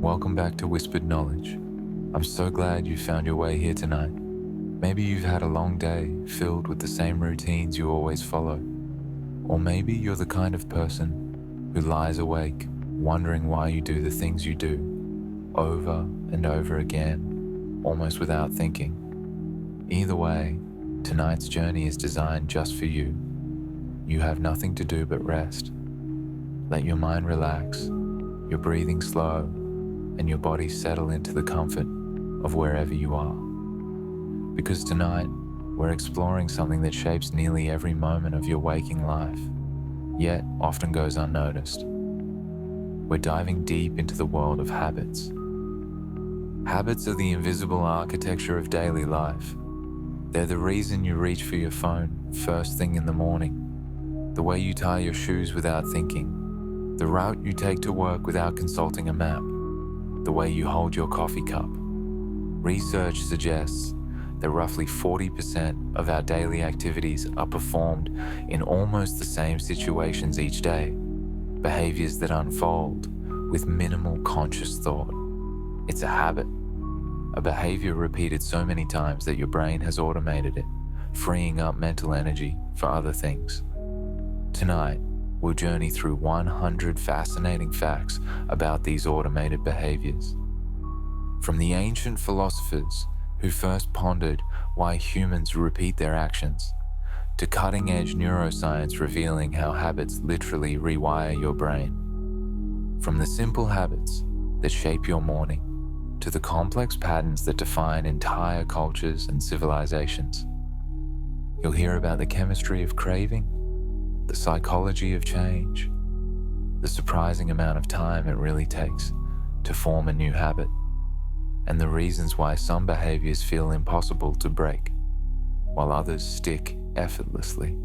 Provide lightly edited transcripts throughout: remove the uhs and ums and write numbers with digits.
welcome back to Whispered Knowledge. I'm so glad you found your way here tonight. Maybe you've had a long day filled with the same routines you always follow. Or maybe you're the kind of person who lies awake, wondering why you do the things you do, over and over again, almost without thinking. Either way, tonight's journey is designed just for you. You have nothing to do but rest. Let your mind relax, your breathing slow, and your body settle into the comfort of wherever you are. Because tonight, we're exploring something that shapes nearly every moment of your waking life, yet often goes unnoticed. We're diving deep into the world of habits. Habits are the invisible architecture of daily life. They're the reason you reach for your phone first thing in the morning, the way you tie your shoes without thinking, the route you take to work without consulting a map, the way you hold your coffee cup. Research suggests that roughly 40% of our daily activities are performed in almost the same situations each day, behaviors that unfold with minimal conscious thought. It's a habit, a behavior repeated so many times that your brain has automated it, freeing up mental energy for other things. Tonight, we'll journey through 100 fascinating facts about these automated behaviors. From the ancient philosophers who first pondered why humans repeat their actions, to cutting-edge neuroscience revealing how habits literally rewire your brain. From the simple habits that shape your morning, to the complex patterns that define entire cultures and civilizations. You'll hear about the chemistry of craving, the psychology of change, the surprising amount of time it really takes to form a new habit, and the reasons why some behaviors feel impossible to break, while others stick effortlessly.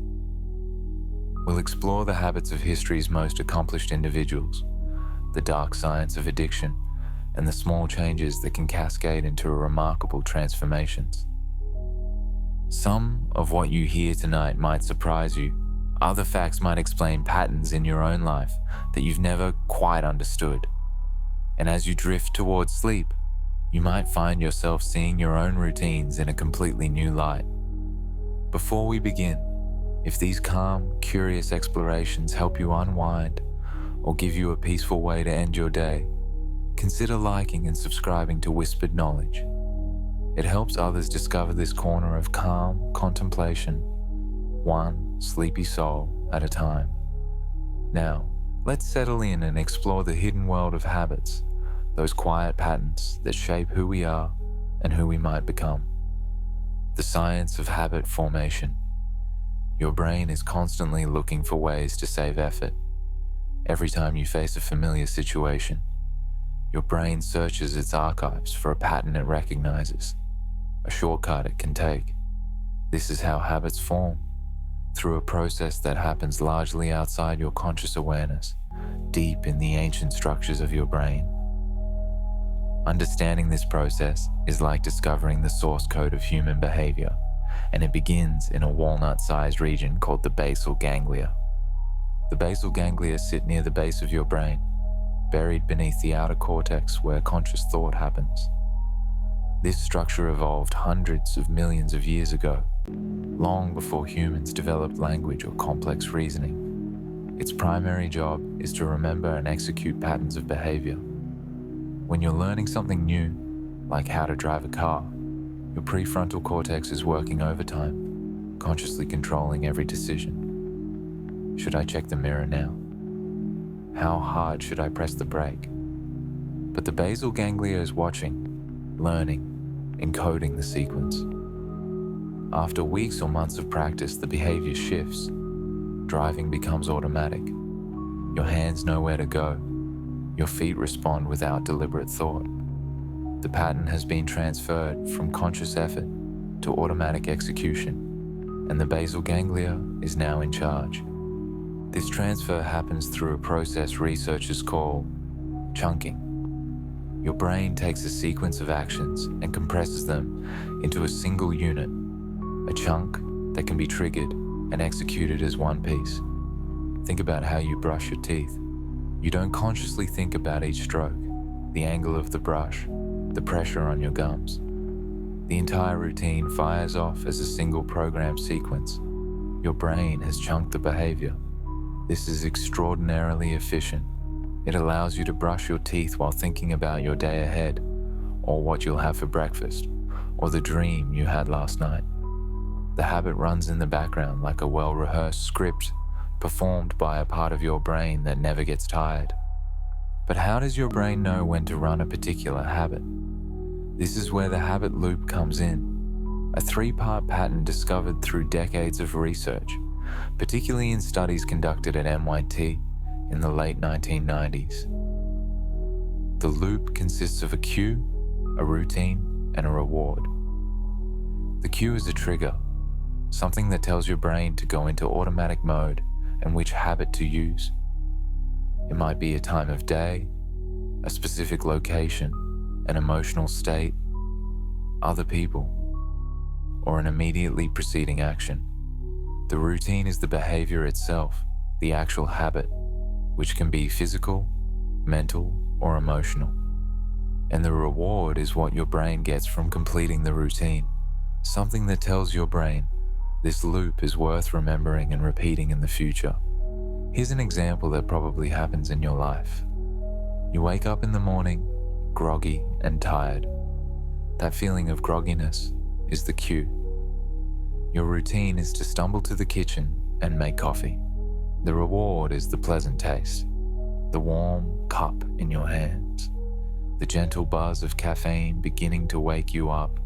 We'll explore the habits of history's most accomplished individuals, the dark science of addiction, and the small changes that can cascade into remarkable transformations. Some of what you hear tonight might surprise you. Other facts might explain patterns in your own life that you've never quite understood. And as you drift towards sleep, you might find yourself seeing your own routines in a completely new light. Before we begin, if these calm, curious explorations help you unwind or give you a peaceful way to end your day, consider liking and subscribing to Whispered Knowledge. It helps others discover this corner of calm contemplation, one sleepy soul at a time. Now, let's settle in and explore the hidden world of habits, those quiet patterns that shape who we are and who we might become. The science of habit formation. Your brain is constantly looking for ways to save effort. Every time you face a familiar situation, your brain searches its archives for a pattern it recognizes, a shortcut it can take. This is how habits form, through a process that happens largely outside your conscious awareness, deep in the ancient structures of your brain. Understanding this process is like discovering the source code of human behavior, and it begins in a walnut-sized region called the basal ganglia. The basal ganglia sit near the base of your brain, buried beneath the outer cortex where conscious thought happens. This structure evolved hundreds of millions of years ago, long before humans developed language or complex reasoning. Its primary job is to remember and execute patterns of behavior. When you're learning something new, like how to drive a car, your prefrontal cortex is working overtime, consciously controlling every decision. Should I check the mirror now? How hard should I press the brake? But the basal ganglia is watching, learning, encoding the sequence. After weeks or months of practice, the behavior shifts. Driving becomes automatic. Your hands know where to go. Your feet respond without deliberate thought. The pattern has been transferred from conscious effort to automatic execution, and the basal ganglia is now in charge. This transfer happens through a process researchers call chunking. Your brain takes a sequence of actions and compresses them into a single unit, a chunk that can be triggered and executed as one piece. Think about how you brush your teeth. You don't consciously think about each stroke. the angle of the brush, the pressure on your gums. The entire routine fires off as a single program sequence. Your brain has chunked the behavior. This is extraordinarily efficient. It allows you to brush your teeth while thinking about your day ahead, or what you'll have for breakfast, or the dream you had last night. The habit runs in the background like a well-rehearsed script performed by a part of your brain that never gets tired. But how does your brain know when to run a particular habit? This is where the habit loop comes in, a three-part pattern discovered through decades of research, particularly in studies conducted at MIT in the late 1990s. The loop consists of a cue, a routine, and a reward. The cue is a trigger, something that tells your brain to go into automatic mode and which habit to use. It might be a time of day, a specific location, an emotional state, other people, or an immediately preceding action. The routine is the behavior itself, the actual habit, which can be physical, mental, or emotional. And the reward is what your brain gets from completing the routine, something that tells your brain, this loop is worth remembering and repeating in the future. Here's an example that probably happens in your life. You wake up in the morning, groggy and tired. That feeling of grogginess is the cue. Your routine is to stumble to the kitchen and make coffee. The reward is the pleasant taste, the warm cup in your hands, the gentle buzz of caffeine beginning to wake you up,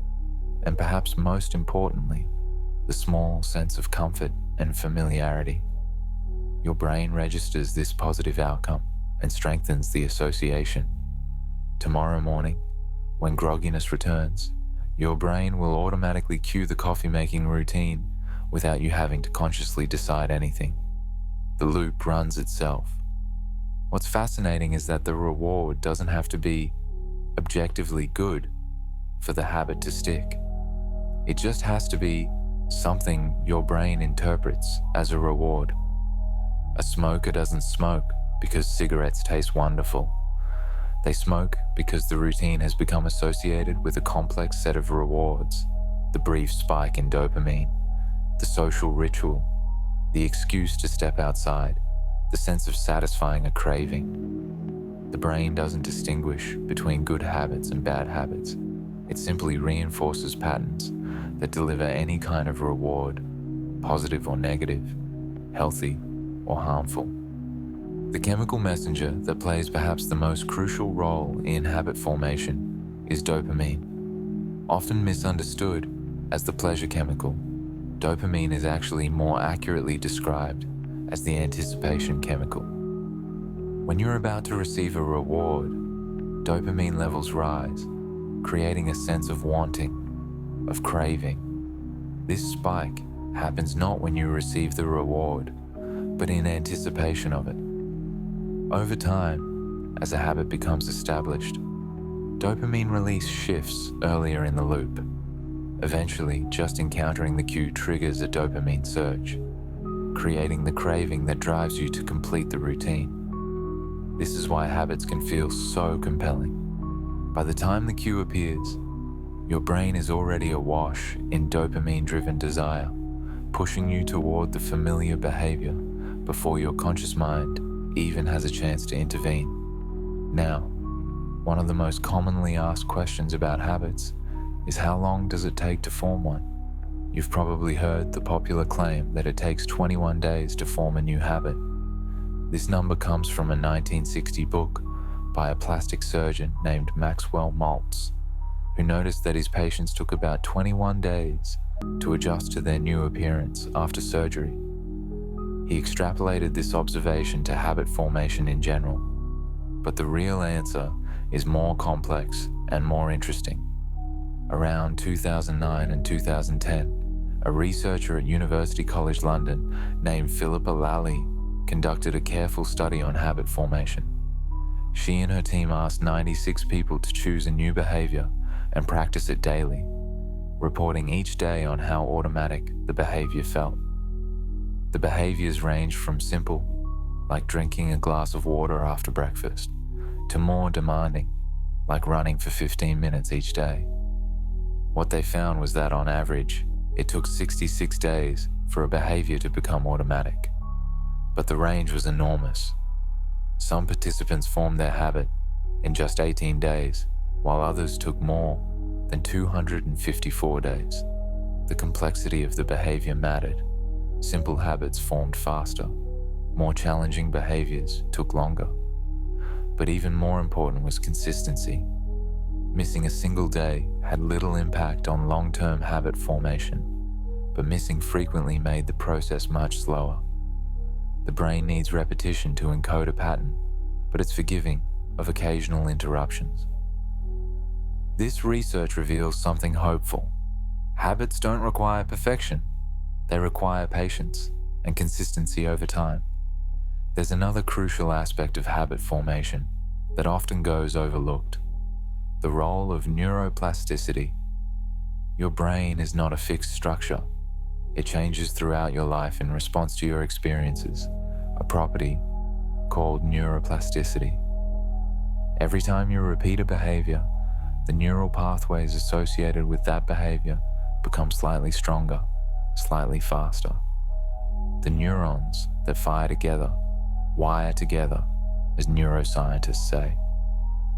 and perhaps most importantly, the small sense of comfort and familiarity. Your brain registers this positive outcome and strengthens the association. Tomorrow morning, when grogginess returns, your brain will automatically cue the coffee-making routine without you having to consciously decide anything. The loop runs itself. What's fascinating is that the reward doesn't have to be objectively good for the habit to stick. It just has to be something your brain interprets as a reward. A smoker doesn't smoke because cigarettes taste wonderful. They smoke because the routine has become associated with a complex set of rewards, the brief spike in dopamine, the social ritual, the excuse to step outside, the sense of satisfying a craving. The brain doesn't distinguish between good habits and bad habits. It simply reinforces patterns that deliver any kind of reward, positive or negative, healthy or harmful. The chemical messenger that plays perhaps the most crucial role in habit formation is dopamine. Often misunderstood as the pleasure chemical, dopamine is actually more accurately described as the anticipation chemical. When you're about to receive a reward, dopamine levels rise, creating a sense of wanting, of craving. This spike happens not when you receive the reward, but in anticipation of it. Over time, as a habit becomes established, dopamine release shifts earlier in the loop. Eventually, just encountering the cue triggers a dopamine surge, creating the craving that drives you to complete the routine. This is why habits can feel so compelling. By the time the cue appears, your brain is already awash in dopamine-driven desire, pushing you toward the familiar behavior before your conscious mind even has a chance to intervene. Now, one of the most commonly asked questions about habits is how long does it take to form one? You've probably heard the popular claim that it takes 21 days to form a new habit. This number comes from a 1960 book by a plastic surgeon named Maxwell Maltz, who noticed that his patients took about 21 days to adjust to their new appearance after surgery. He extrapolated this observation to habit formation in general, but the real answer is more complex and more interesting. Around 2009 and 2010, a researcher at University College London named Philippa Lally conducted a careful study on habit formation. She and her team asked 96 people to choose a new behavior and practice it daily, reporting each day on how automatic the behavior felt. The behaviors ranged from simple, like drinking a glass of water after breakfast, to more demanding, like running for 15 minutes each day. What they found was that on average, it took 66 days for a behavior to become automatic. But the range was enormous. Some participants formed their habit in just 18 days, while others took more than 254 days. The complexity of the behavior mattered. Simple habits formed faster. More challenging behaviors took longer. But even more important was consistency. Missing a single day had little impact on long-term habit formation, but missing frequently made the process much slower. The brain needs repetition to encode a pattern, but it's forgiving of occasional interruptions. This research reveals something hopeful. Habits don't require perfection. They require patience and consistency over time. There's another crucial aspect of habit formation that often goes overlooked: the role of neuroplasticity. Your brain is not a fixed structure. It changes throughout your life in response to your experiences, a property called neuroplasticity. Every time you repeat a behavior, the neural pathways associated with that behavior become slightly stronger, slightly faster. The neurons that fire together wire together, as neuroscientists say.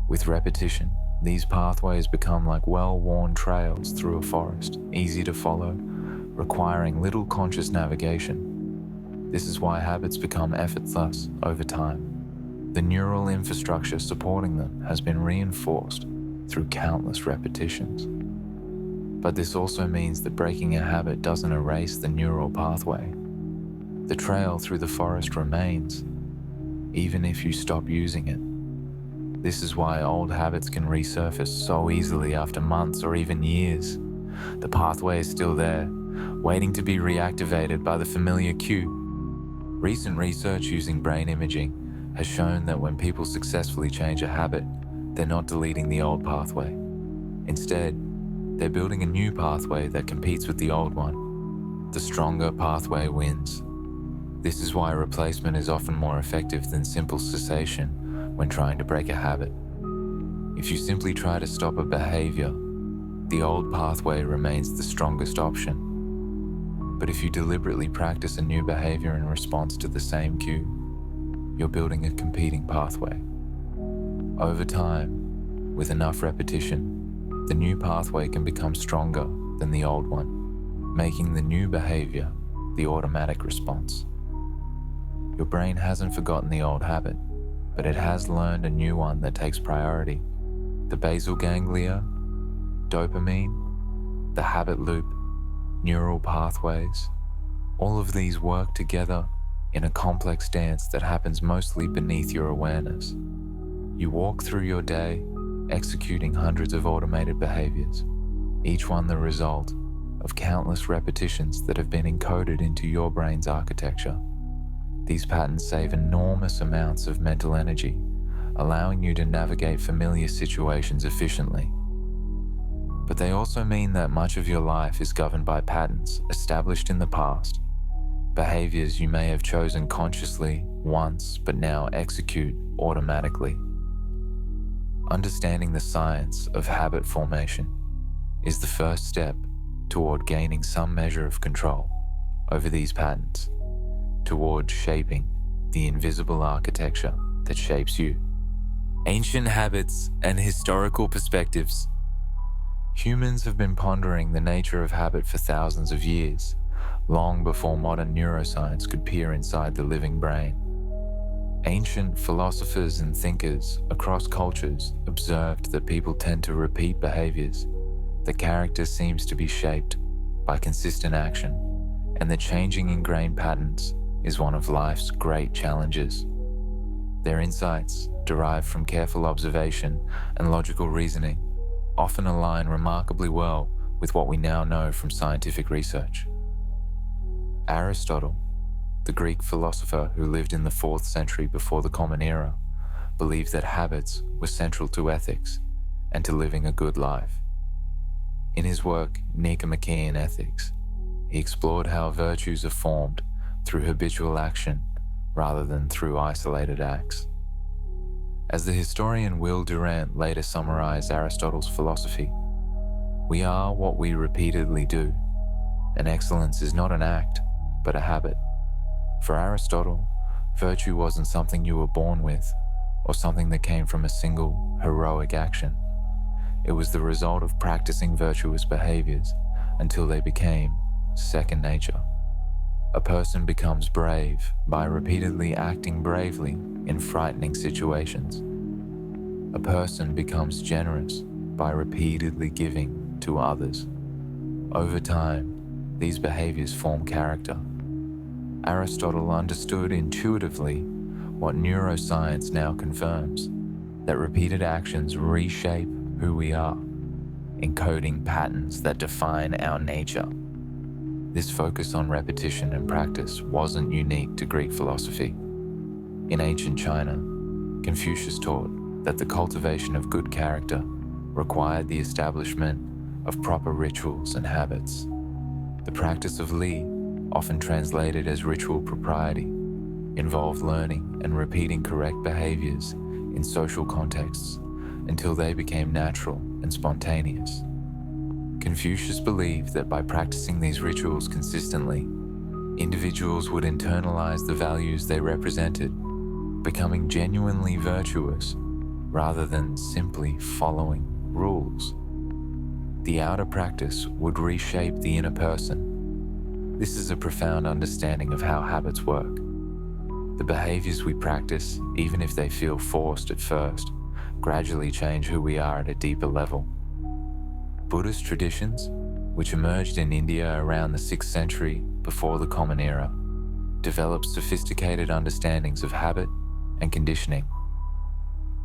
With repetition, these pathways become like well-worn trails through a forest, easy to follow, requiring little conscious navigation. This is why habits become effortless over time. The neural infrastructure supporting them has been reinforced through countless repetitions. But this also means that breaking a habit doesn't erase the neural pathway. The trail through the forest remains, even if you stop using it. This is why old habits can resurface so easily after months or even years. The pathway is still there, waiting to be reactivated by the familiar cue. Recent research using brain imaging has shown that when people successfully change a habit, they're not deleting the old pathway. Instead, they're building a new pathway that competes with the old one. The stronger pathway wins. This is why replacement is often more effective than simple cessation when trying to break a habit. If you simply try to stop a behavior, the old pathway remains the strongest option. But if you deliberately practice a new behavior in response to the same cue, you're building a competing pathway. Over time, with enough repetition, the new pathway can become stronger than the old one, making the new behavior the automatic response. Your brain hasn't forgotten the old habit, but it has learned a new one that takes priority. The basal ganglia, dopamine, the habit loop, neural pathways, all of these work together in a complex dance that happens mostly beneath your awareness. You walk through your day, executing hundreds of automated behaviors, each one the result of countless repetitions that have been encoded into your brain's architecture. These patterns save enormous amounts of mental energy, allowing you to navigate familiar situations efficiently. But they also mean that much of your life is governed by patterns established in the past, behaviors you may have chosen consciously once but now execute automatically. Understanding the science of habit formation is the first step toward gaining some measure of control over these patterns, toward shaping the invisible architecture that shapes you. Ancient habits and historical perspectives. Humans have been pondering the nature of habit for thousands of years, long before modern neuroscience could peer inside the living brain. Ancient philosophers and thinkers across cultures observed that people tend to repeat behaviors. The character seems to be shaped by consistent action, and the changing ingrained patterns is one of life's great challenges. Their insights, derived from careful observation and logical reasoning, often align remarkably well with what we now know from scientific research. Aristotle, the Greek philosopher who lived in the 4th century before the Common Era, believed that habits were central to ethics and to living a good life. In his work, Nicomachean Ethics, he explored how virtues are formed through habitual action rather than through isolated acts. As the historian Will Durant later summarized Aristotle's philosophy, we are what we repeatedly do, and excellence is not an act, but a habit. For Aristotle, virtue wasn't something you were born with, or something that came from a single, heroic action. It was the result of practicing virtuous behaviors until they became second nature. A person becomes brave by repeatedly acting bravely in frightening situations. A person becomes generous by repeatedly giving to others. Over time, these behaviors form character. Aristotle understood intuitively what neuroscience now confirms, that repeated actions reshape who we are, encoding patterns that define our nature. This focus on repetition and practice wasn't unique to Greek philosophy. In ancient China, Confucius taught that the cultivation of good character required the establishment of proper rituals and habits. The practice of Li, often translated as ritual propriety, involved learning and repeating correct behaviors in social contexts until they became natural and spontaneous. Confucius believed that by practicing these rituals consistently, individuals would internalize the values they represented, becoming genuinely virtuous rather than simply following rules. The outer practice would reshape the inner person. This is a profound understanding of how habits work. The behaviors we practice, even if they feel forced at first, gradually change who we are at a deeper level. Buddhist traditions, which emerged in India around the 6th century before the Common Era, developed sophisticated understandings of habit and conditioning.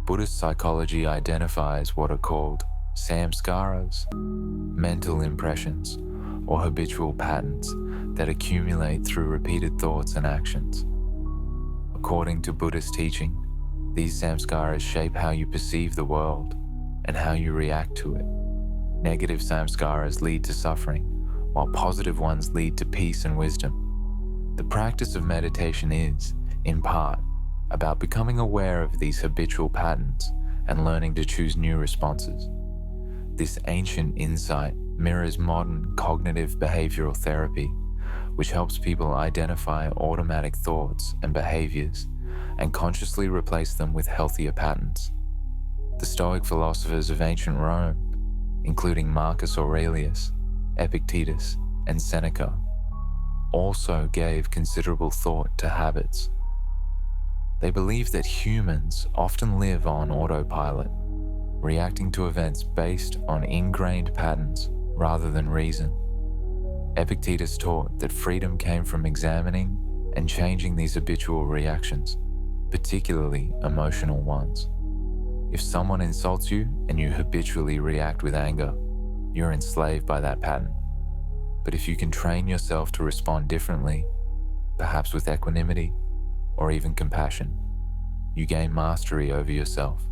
Buddhist psychology identifies what are called samskaras, mental impressions, or habitual patterns that accumulate through repeated thoughts and actions. According to Buddhist teaching, these samskaras shape how you perceive the world and how you react to it. Negative samskaras lead to suffering, while positive ones lead to peace and wisdom. The practice of meditation is, in part, about becoming aware of these habitual patterns and learning to choose new responses. This ancient insight mirrors modern cognitive behavioral therapy, which helps people identify automatic thoughts and behaviors and consciously replace them with healthier patterns. The Stoic philosophers of ancient Rome, including Marcus Aurelius, Epictetus, and Seneca, also gave considerable thought to habits. They believed that humans often live on autopilot, reacting to events based on ingrained patterns rather than reason. Epictetus taught that freedom came from examining and changing these habitual reactions, particularly emotional ones. If someone insults you and you habitually react with anger, you're enslaved by that pattern. But if you can train yourself to respond differently, perhaps with equanimity or even compassion, you gain mastery over yourself.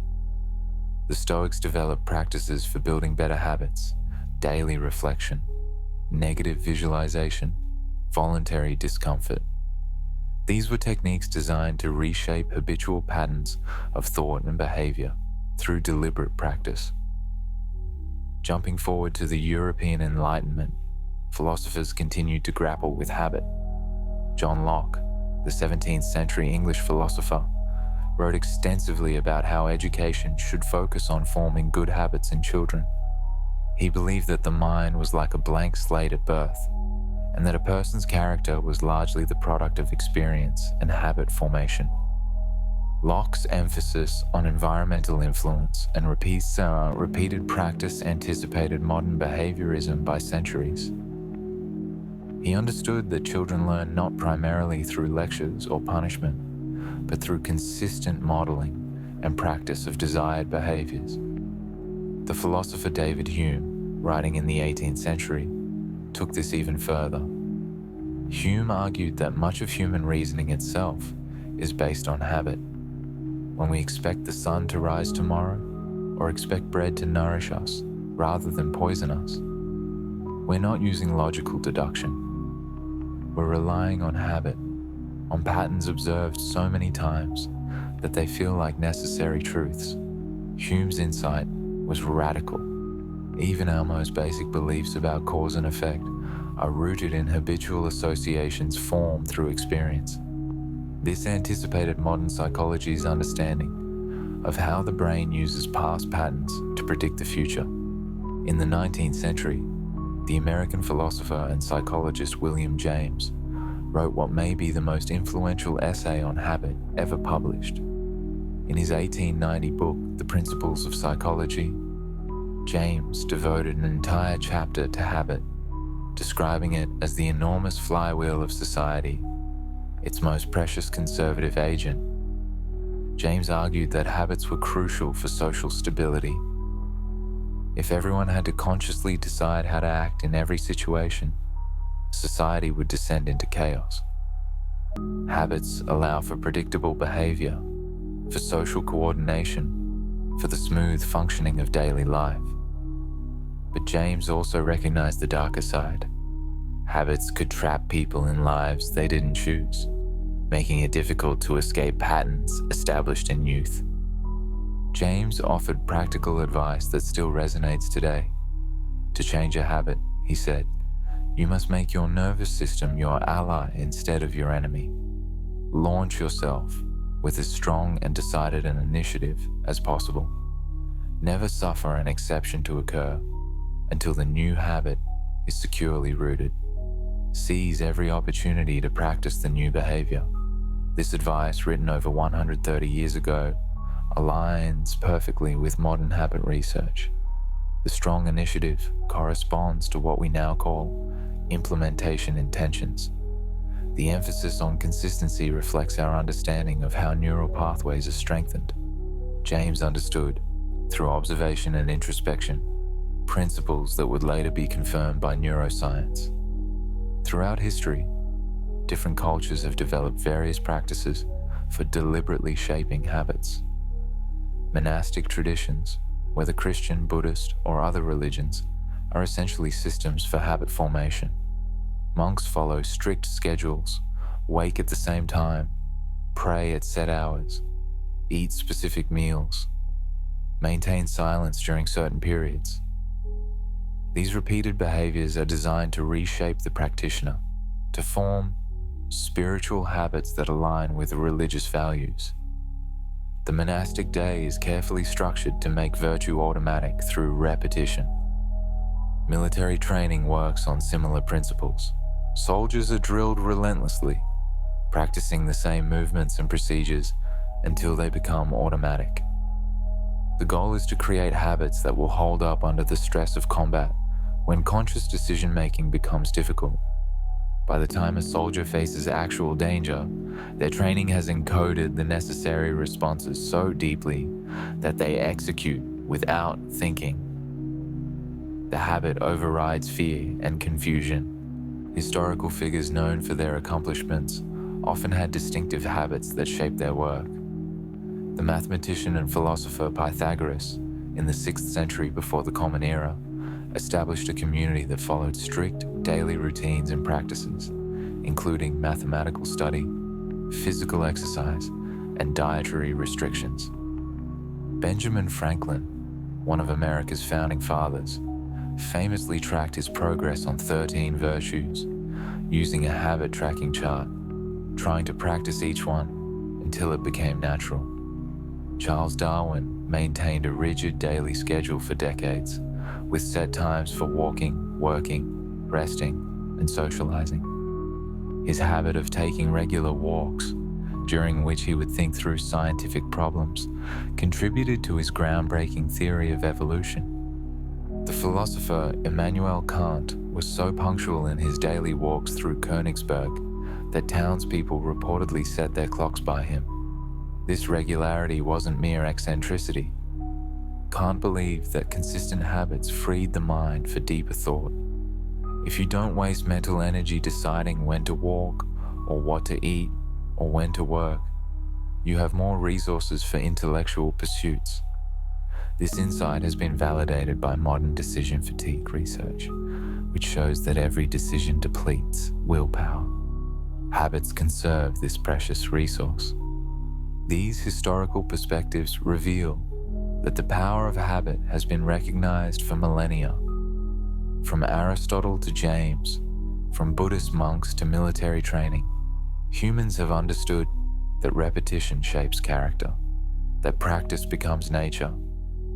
The Stoics developed practices for building better habits, daily reflection, negative visualization, voluntary discomfort. These were techniques designed to reshape habitual patterns of thought and behavior through deliberate practice. Jumping forward to the European Enlightenment, philosophers continued to grapple with habit. John Locke, the 17th century English philosopher, wrote extensively about how education should focus on forming good habits in children. He believed that the mind was like a blank slate at birth, and that a person's character was largely the product of experience and habit formation. Locke's emphasis on environmental influence and repeated practice anticipated modern behaviorism by centuries. He understood that children learn not primarily through lectures or punishment, but through consistent modeling and practice of desired behaviors. The philosopher David Hume, writing in the 18th century, took this even further. Hume argued that much of human reasoning itself is based on habit. When we expect the sun to rise tomorrow, or expect bread to nourish us rather than poison us, we're not using logical deduction. We're relying on habit, on patterns observed so many times that they feel like necessary truths. Hume's insight was radical. Even our most basic beliefs about cause and effect are rooted in habitual associations formed through experience. This anticipated modern psychology's understanding of how the brain uses past patterns to predict the future. In the 19th century, the American philosopher and psychologist William James wrote what may be the most influential essay on habit ever published. In his 1890 book, The Principles of Psychology, James devoted an entire chapter to habit, describing it as the enormous flywheel of society, its most precious conservative agent. James argued that habits were crucial for social stability. If everyone had to consciously decide how to act in every situation, society would descend into chaos. Habits allow for predictable behavior, for social coordination, for the smooth functioning of daily life. But James also recognized the darker side. Habits could trap people in lives they didn't choose, making it difficult to escape patterns established in youth. James offered practical advice that still resonates today. To change a habit, he said, you must make your nervous system your ally instead of your enemy. Launch yourself with as strong and decided an initiative as possible. Never suffer an exception to occur until the new habit is securely rooted. Seize every opportunity to practice the new behavior. This advice, written over 130 years ago, aligns perfectly with modern habit research. The strong initiative corresponds to what we now call implementation intentions. The emphasis on consistency reflects our understanding of how neural pathways are strengthened. James understood, through observation and introspection, principles that would later be confirmed by neuroscience. Throughout history, different cultures have developed various practices for deliberately shaping habits. Monastic traditions, whether Christian, Buddhist, or other religions, are essentially systems for habit formation. Monks follow strict schedules, wake at the same time, pray at set hours, eat specific meals, maintain silence during certain periods. These repeated behaviors are designed to reshape the practitioner, to form spiritual habits that align with religious values. The monastic day is carefully structured to make virtue automatic through repetition. Military training works on similar principles. Soldiers are drilled relentlessly, practicing the same movements and procedures until they become automatic. The goal is to create habits that will hold up under the stress of combat when conscious decision-making becomes difficult. By the time a soldier faces actual danger, their training has encoded the necessary responses so deeply that they execute without thinking. The habit overrides fear and confusion. Historical figures known for their accomplishments often had distinctive habits that shaped their work. The mathematician and philosopher Pythagoras, in the 6th century before the Common Era, established a community that followed strict daily routines and practices, including mathematical study, physical exercise, and dietary restrictions. Benjamin Franklin, one of America's founding fathers, famously tracked his progress on 13 virtues, using a habit tracking chart, trying to practice each one until it became natural. Charles Darwin maintained a rigid daily schedule for decades, with set times for walking, working, resting, and socializing. His habit of taking regular walks, during which he would think through scientific problems, contributed to his groundbreaking theory of evolution. The philosopher Immanuel Kant was so punctual in his daily walks through Königsberg that townspeople reportedly set their clocks by him. This regularity wasn't mere eccentricity. Kant believed that consistent habits freed the mind for deeper thought. If you don't waste mental energy deciding when to walk, or what to eat, or when to work, you have more resources for intellectual pursuits. This insight has been validated by modern decision fatigue research, which shows that every decision depletes willpower. Habits conserve this precious resource. These historical perspectives reveal that the power of habit has been recognized for millennia. From Aristotle to James, from Buddhist monks to military training, humans have understood that repetition shapes character, that practice becomes nature,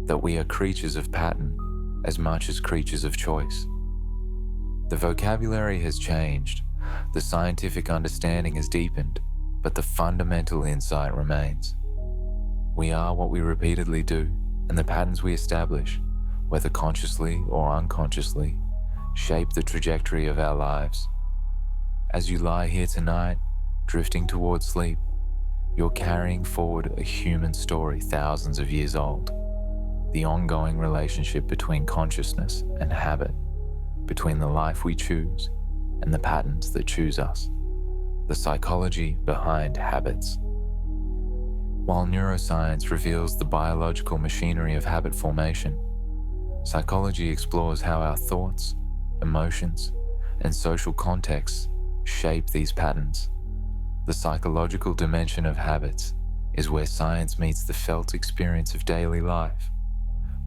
that we are creatures of pattern as much as creatures of choice. The vocabulary has changed, the scientific understanding has deepened, but the fundamental insight remains. We are what we repeatedly do, and the patterns we establish, whether consciously or unconsciously, shape the trajectory of our lives. As you lie here tonight, drifting towards sleep, you're carrying forward a human story thousands of years old. The ongoing relationship between consciousness and habit, between the life we choose and the patterns that choose us. The psychology behind habits. While neuroscience reveals the biological machinery of habit formation, psychology explores how our thoughts, emotions, and social contexts shape these patterns. The psychological dimension of habits is where science meets the felt experience of daily life,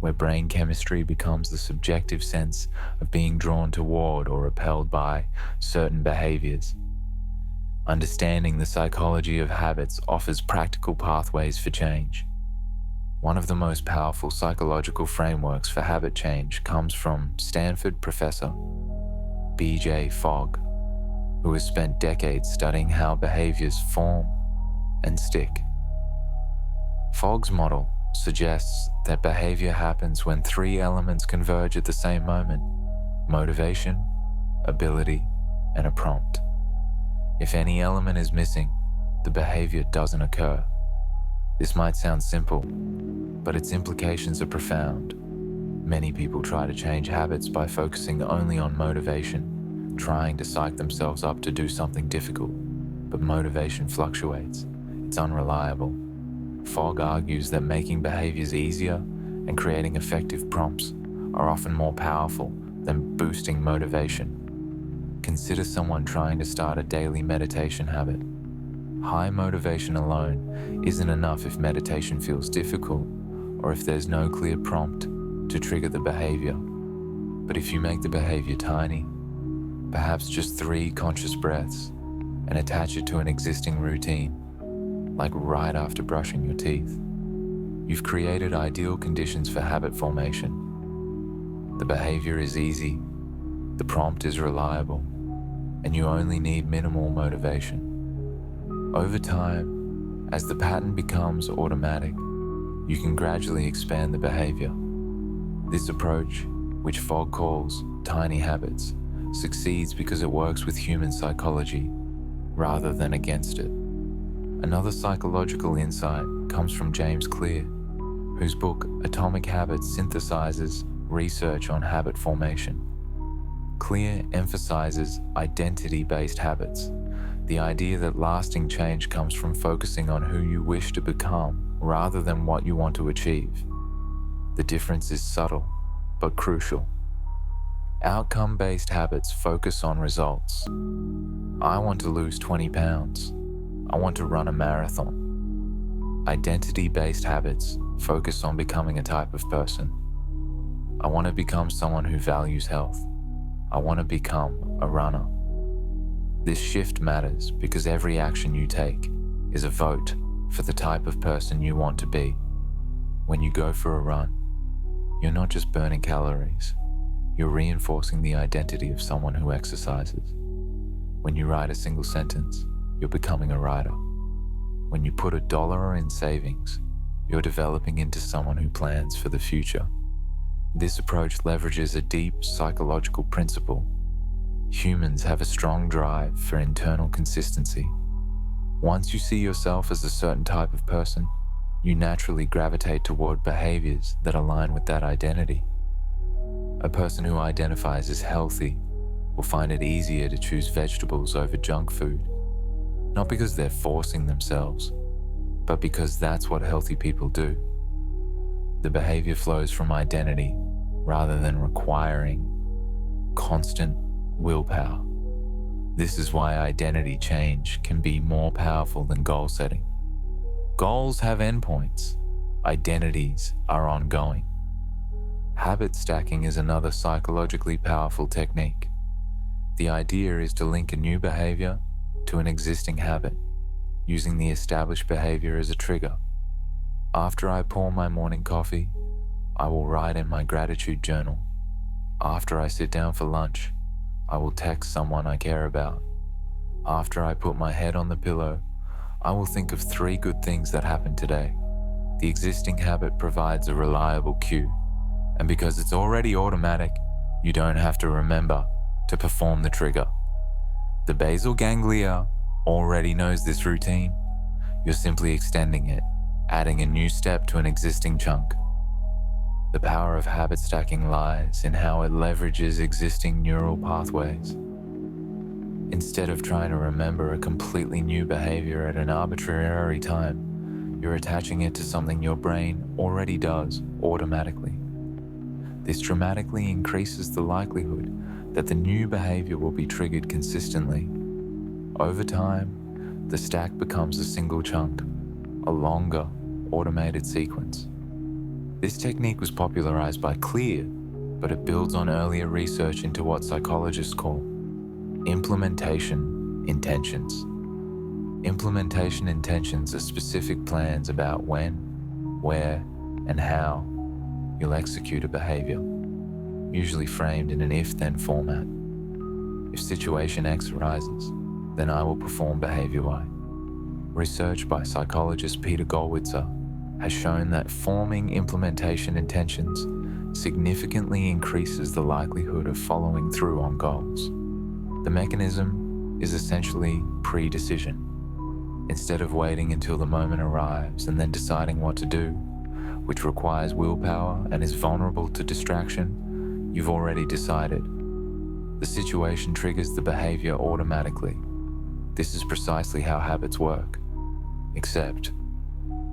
where brain chemistry becomes the subjective sense of being drawn toward or repelled by certain behaviors. Understanding the psychology of habits offers practical pathways for change. One of the most powerful psychological frameworks for habit change comes from Stanford professor B.J. Fogg, who has spent decades studying how behaviors form and stick. Fogg's model suggests that behavior happens when three elements converge at the same moment: motivation, ability, and a prompt. If any element is missing, the behavior doesn't occur. This might sound simple, but its implications are profound. Many people try to change habits by focusing only on motivation, trying to psych themselves up to do something difficult, but motivation fluctuates. It's unreliable. Fogg argues that making behaviors easier and creating effective prompts are often more powerful than boosting motivation. Consider someone trying to start a daily meditation habit. High motivation alone isn't enough if meditation feels difficult or if there's no clear prompt to trigger the behavior. But if you make the behavior tiny, perhaps just 3 conscious breaths, and attach it to an existing routine, like right after brushing your teeth, you've created ideal conditions for habit formation. The behavior is easy, the prompt is reliable, and you only need minimal motivation. Over time, as the pattern becomes automatic, you can gradually expand the behavior. This approach, which Fogg calls tiny habits, succeeds because it works with human psychology rather than against it. Another psychological insight comes from James Clear, whose book Atomic Habits synthesizes research on habit formation. Clear emphasizes identity-based habits, the idea that lasting change comes from focusing on who you wish to become rather than what you want to achieve. The difference is subtle, but crucial. Outcome-based habits focus on results. I want to lose 20 pounds. I want to run a marathon. Identity-based habits focus on becoming a type of person. I want to become someone who values health. I want to become a runner. This shift matters because every action you take is a vote for the type of person you want to be. When you go for a run, you're not just burning calories, you're reinforcing the identity of someone who exercises. When you write a single sentence, you're becoming a writer. When you put $1 in savings, you're developing into someone who plans for the future. This approach leverages a deep psychological principle. Humans have a strong drive for internal consistency. Once you see yourself as a certain type of person, you naturally gravitate toward behaviors that align with that identity. A person who identifies as healthy will find it easier to choose vegetables over junk food, not because they're forcing themselves, but because that's what healthy people do. The behavior flows from identity rather than requiring constant willpower. This is why identity change can be more powerful than goal setting. Goals have endpoints. Identities are ongoing. Habit stacking is another psychologically powerful technique. The idea is to link a new behavior to an existing habit, using the established behavior as a trigger. After I pour my morning coffee, I will write in my gratitude journal. After I sit down for lunch, I will text someone I care about. After I put my head on the pillow, I will think of 3 good things that happened today. The existing habit provides a reliable cue, and because it's already automatic, you don't have to remember to perform the trigger. The basal ganglia already knows this routine. You're simply extending it, adding a new step to an existing chunk. The power of habit stacking lies in how it leverages existing neural pathways. Instead of trying to remember a completely new behavior at an arbitrary time, you're attaching it to something your brain already does automatically. This dramatically increases the likelihood that the new behavior will be triggered consistently. Over time, the stack becomes a single chunk, a longer, automated sequence. This technique was popularized by Clear, but it builds on earlier research into what psychologists call implementation intentions. Implementation intentions are specific plans about when, where, and how you'll execute a behavior, usually framed in an if-then format. If situation X arises, then I will perform behavior Y. Research by psychologist Peter Gollwitzer has shown that forming implementation intentions significantly increases the likelihood of following through on goals. The mechanism is essentially pre-decision. Instead of waiting until the moment arrives and then deciding what to do, which requires willpower and is vulnerable to distraction, you've already decided. The situation triggers the behavior automatically. This is precisely how habits work, except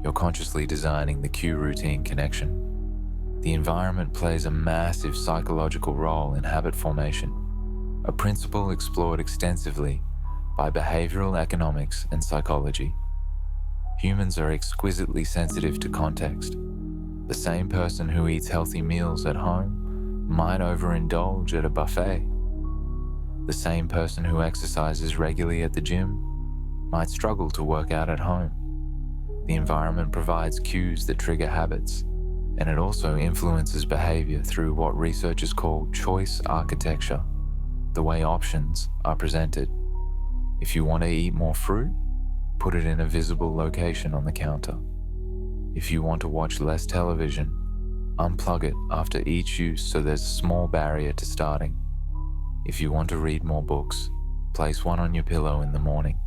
you're consciously designing the cue routine connection. The environment plays a massive psychological role in habit formation, a principle explored extensively by behavioral economics and psychology. Humans are exquisitely sensitive to context. The same person who eats healthy meals at home might overindulge at a buffet. The same person who exercises regularly at the gym might struggle to work out at home. The environment provides cues that trigger habits, and it also influences behavior through what researchers call choice architecture, the way options are presented. If you want to eat more fruit, put it in a visible location on the counter. If you want to watch less television, unplug it after each use so there's a small barrier to starting. If you want to read more books, place one on your pillow in the morning.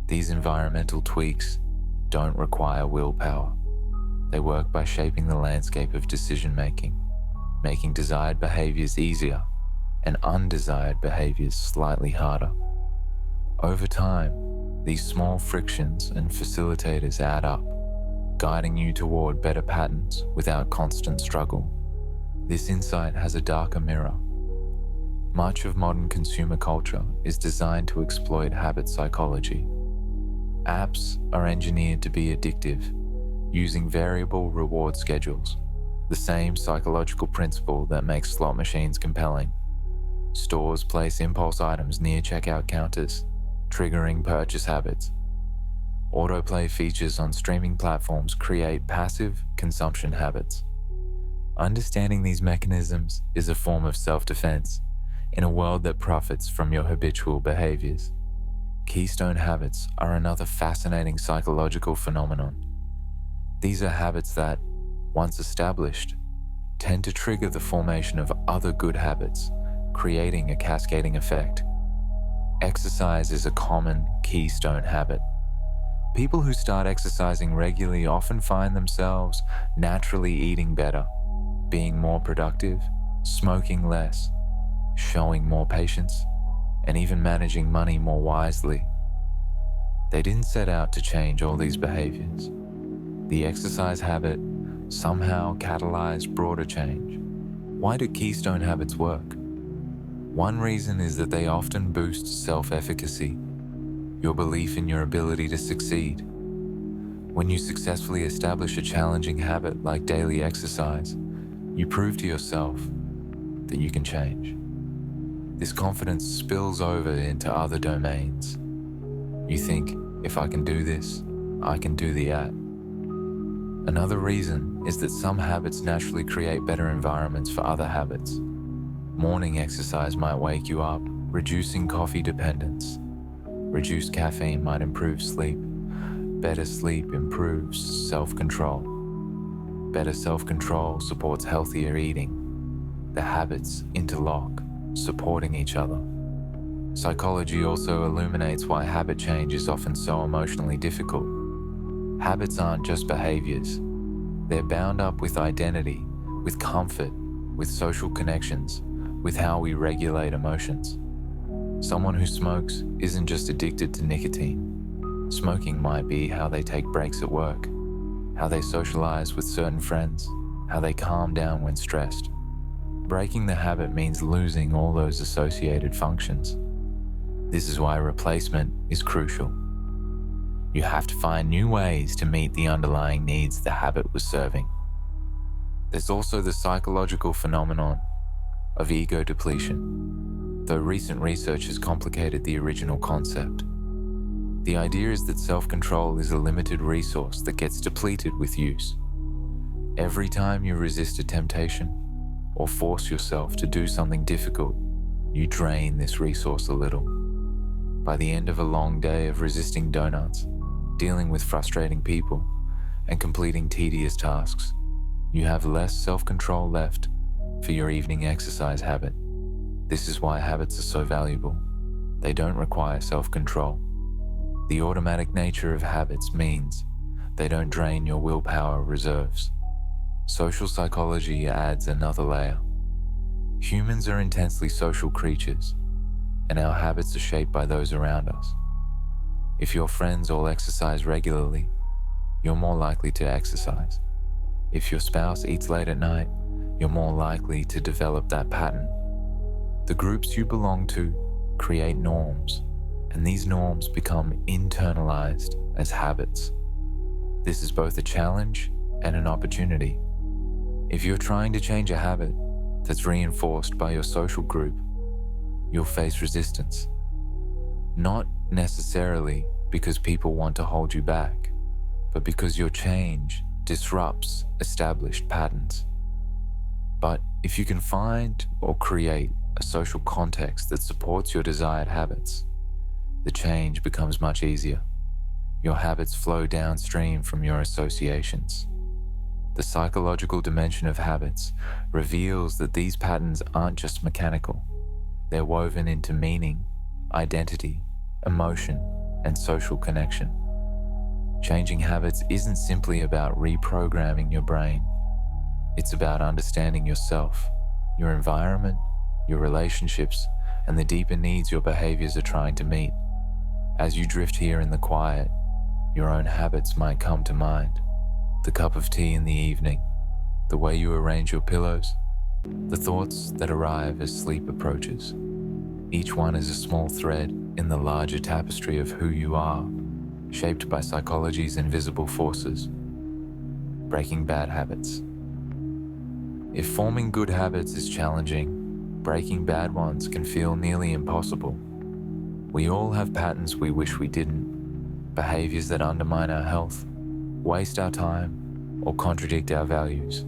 These environmental tweaks don't require willpower. They work by shaping the landscape of decision-making, making desired behaviors easier and undesired behaviors slightly harder. Over time, these small frictions and facilitators add up, guiding you toward better patterns without constant struggle. This insight has a darker mirror. Much of modern consumer culture is designed to exploit habit psychology. Apps are engineered to be addictive, using variable reward schedules, the same psychological principle that makes slot machines compelling. Stores place impulse items near checkout counters, triggering purchase habits. Autoplay features on streaming platforms create passive consumption habits. Understanding these mechanisms is a form of self-defense in a world that profits from your habitual behaviors. Keystone habits are another fascinating psychological phenomenon. These are habits that, once established, tend to trigger the formation of other good habits, creating a cascading effect. Exercise is a common keystone habit. People who start exercising regularly often find themselves naturally eating better, being more productive, smoking less, showing more patience, and even managing money more wisely. They didn't set out to change all these behaviors. The exercise habit somehow catalyzed broader change. Why do keystone habits work? One reason is that they often boost self-efficacy, your belief in your ability to succeed. When you successfully establish a challenging habit like daily exercise, you prove to yourself that you can change. This confidence spills over into other domains. You think, if I can do this, I can do that. Another reason is that some habits naturally create better environments for other habits. Morning exercise might wake you up, reducing coffee dependence. Reduced caffeine might improve sleep. Better sleep improves self-control. Better self-control supports healthier eating. The habits interlock, supporting each other. Psychology also illuminates why habit change is often so emotionally difficult. Habits aren't just behaviors. They're bound up with identity, with comfort, with social connections, with how we regulate emotions. Someone who smokes isn't just addicted to nicotine. Smoking might be how they take breaks at work, how they socialize with certain friends, how they calm down when stressed. Breaking the habit means losing all those associated functions. This is why replacement is crucial. You have to find new ways to meet the underlying needs the habit was serving. There's also the psychological phenomenon of ego depletion, though recent research has complicated the original concept. The idea is that self-control is a limited resource that gets depleted with use. Every time you resist a temptation or force yourself to do something difficult, you drain this resource a little. By the end of a long day of resisting donuts, dealing with frustrating people, and completing tedious tasks, you have less self-control left for your evening exercise habit. This is why habits are so valuable. They don't require self-control. The automatic nature of habits means they don't drain your willpower reserves. Social psychology adds another layer. Humans are intensely social creatures, and our habits are shaped by those around us. If your friends all exercise regularly, you're more likely to exercise. If your spouse eats late at night, you're more likely to develop that pattern. The groups you belong to create norms, and these norms become internalized as habits. This is both a challenge and an opportunity. If you're trying to change a habit that's reinforced by your social group, you'll face resistance. Not necessarily because people want to hold you back, but because your change disrupts established patterns. But if you can find or create a social context that supports your desired habits, the change becomes much easier. Your habits flow downstream from your associations. The psychological dimension of habits reveals that these patterns aren't just mechanical. They're woven into meaning, identity, emotion, and social connection. Changing habits isn't simply about reprogramming your brain. It's about understanding yourself, your environment, your relationships, and the deeper needs your behaviors are trying to meet. As you drift here in the quiet, your own habits might come to mind. The cup of tea in the evening, the way you arrange your pillows, the thoughts that arrive as sleep approaches. Each one is a small thread in the larger tapestry of who you are, shaped by psychology's invisible forces. Breaking bad habits. If forming good habits is challenging, breaking bad ones can feel nearly impossible. We all have patterns we wish we didn't, behaviors that undermine our health, waste our time, or contradict our values.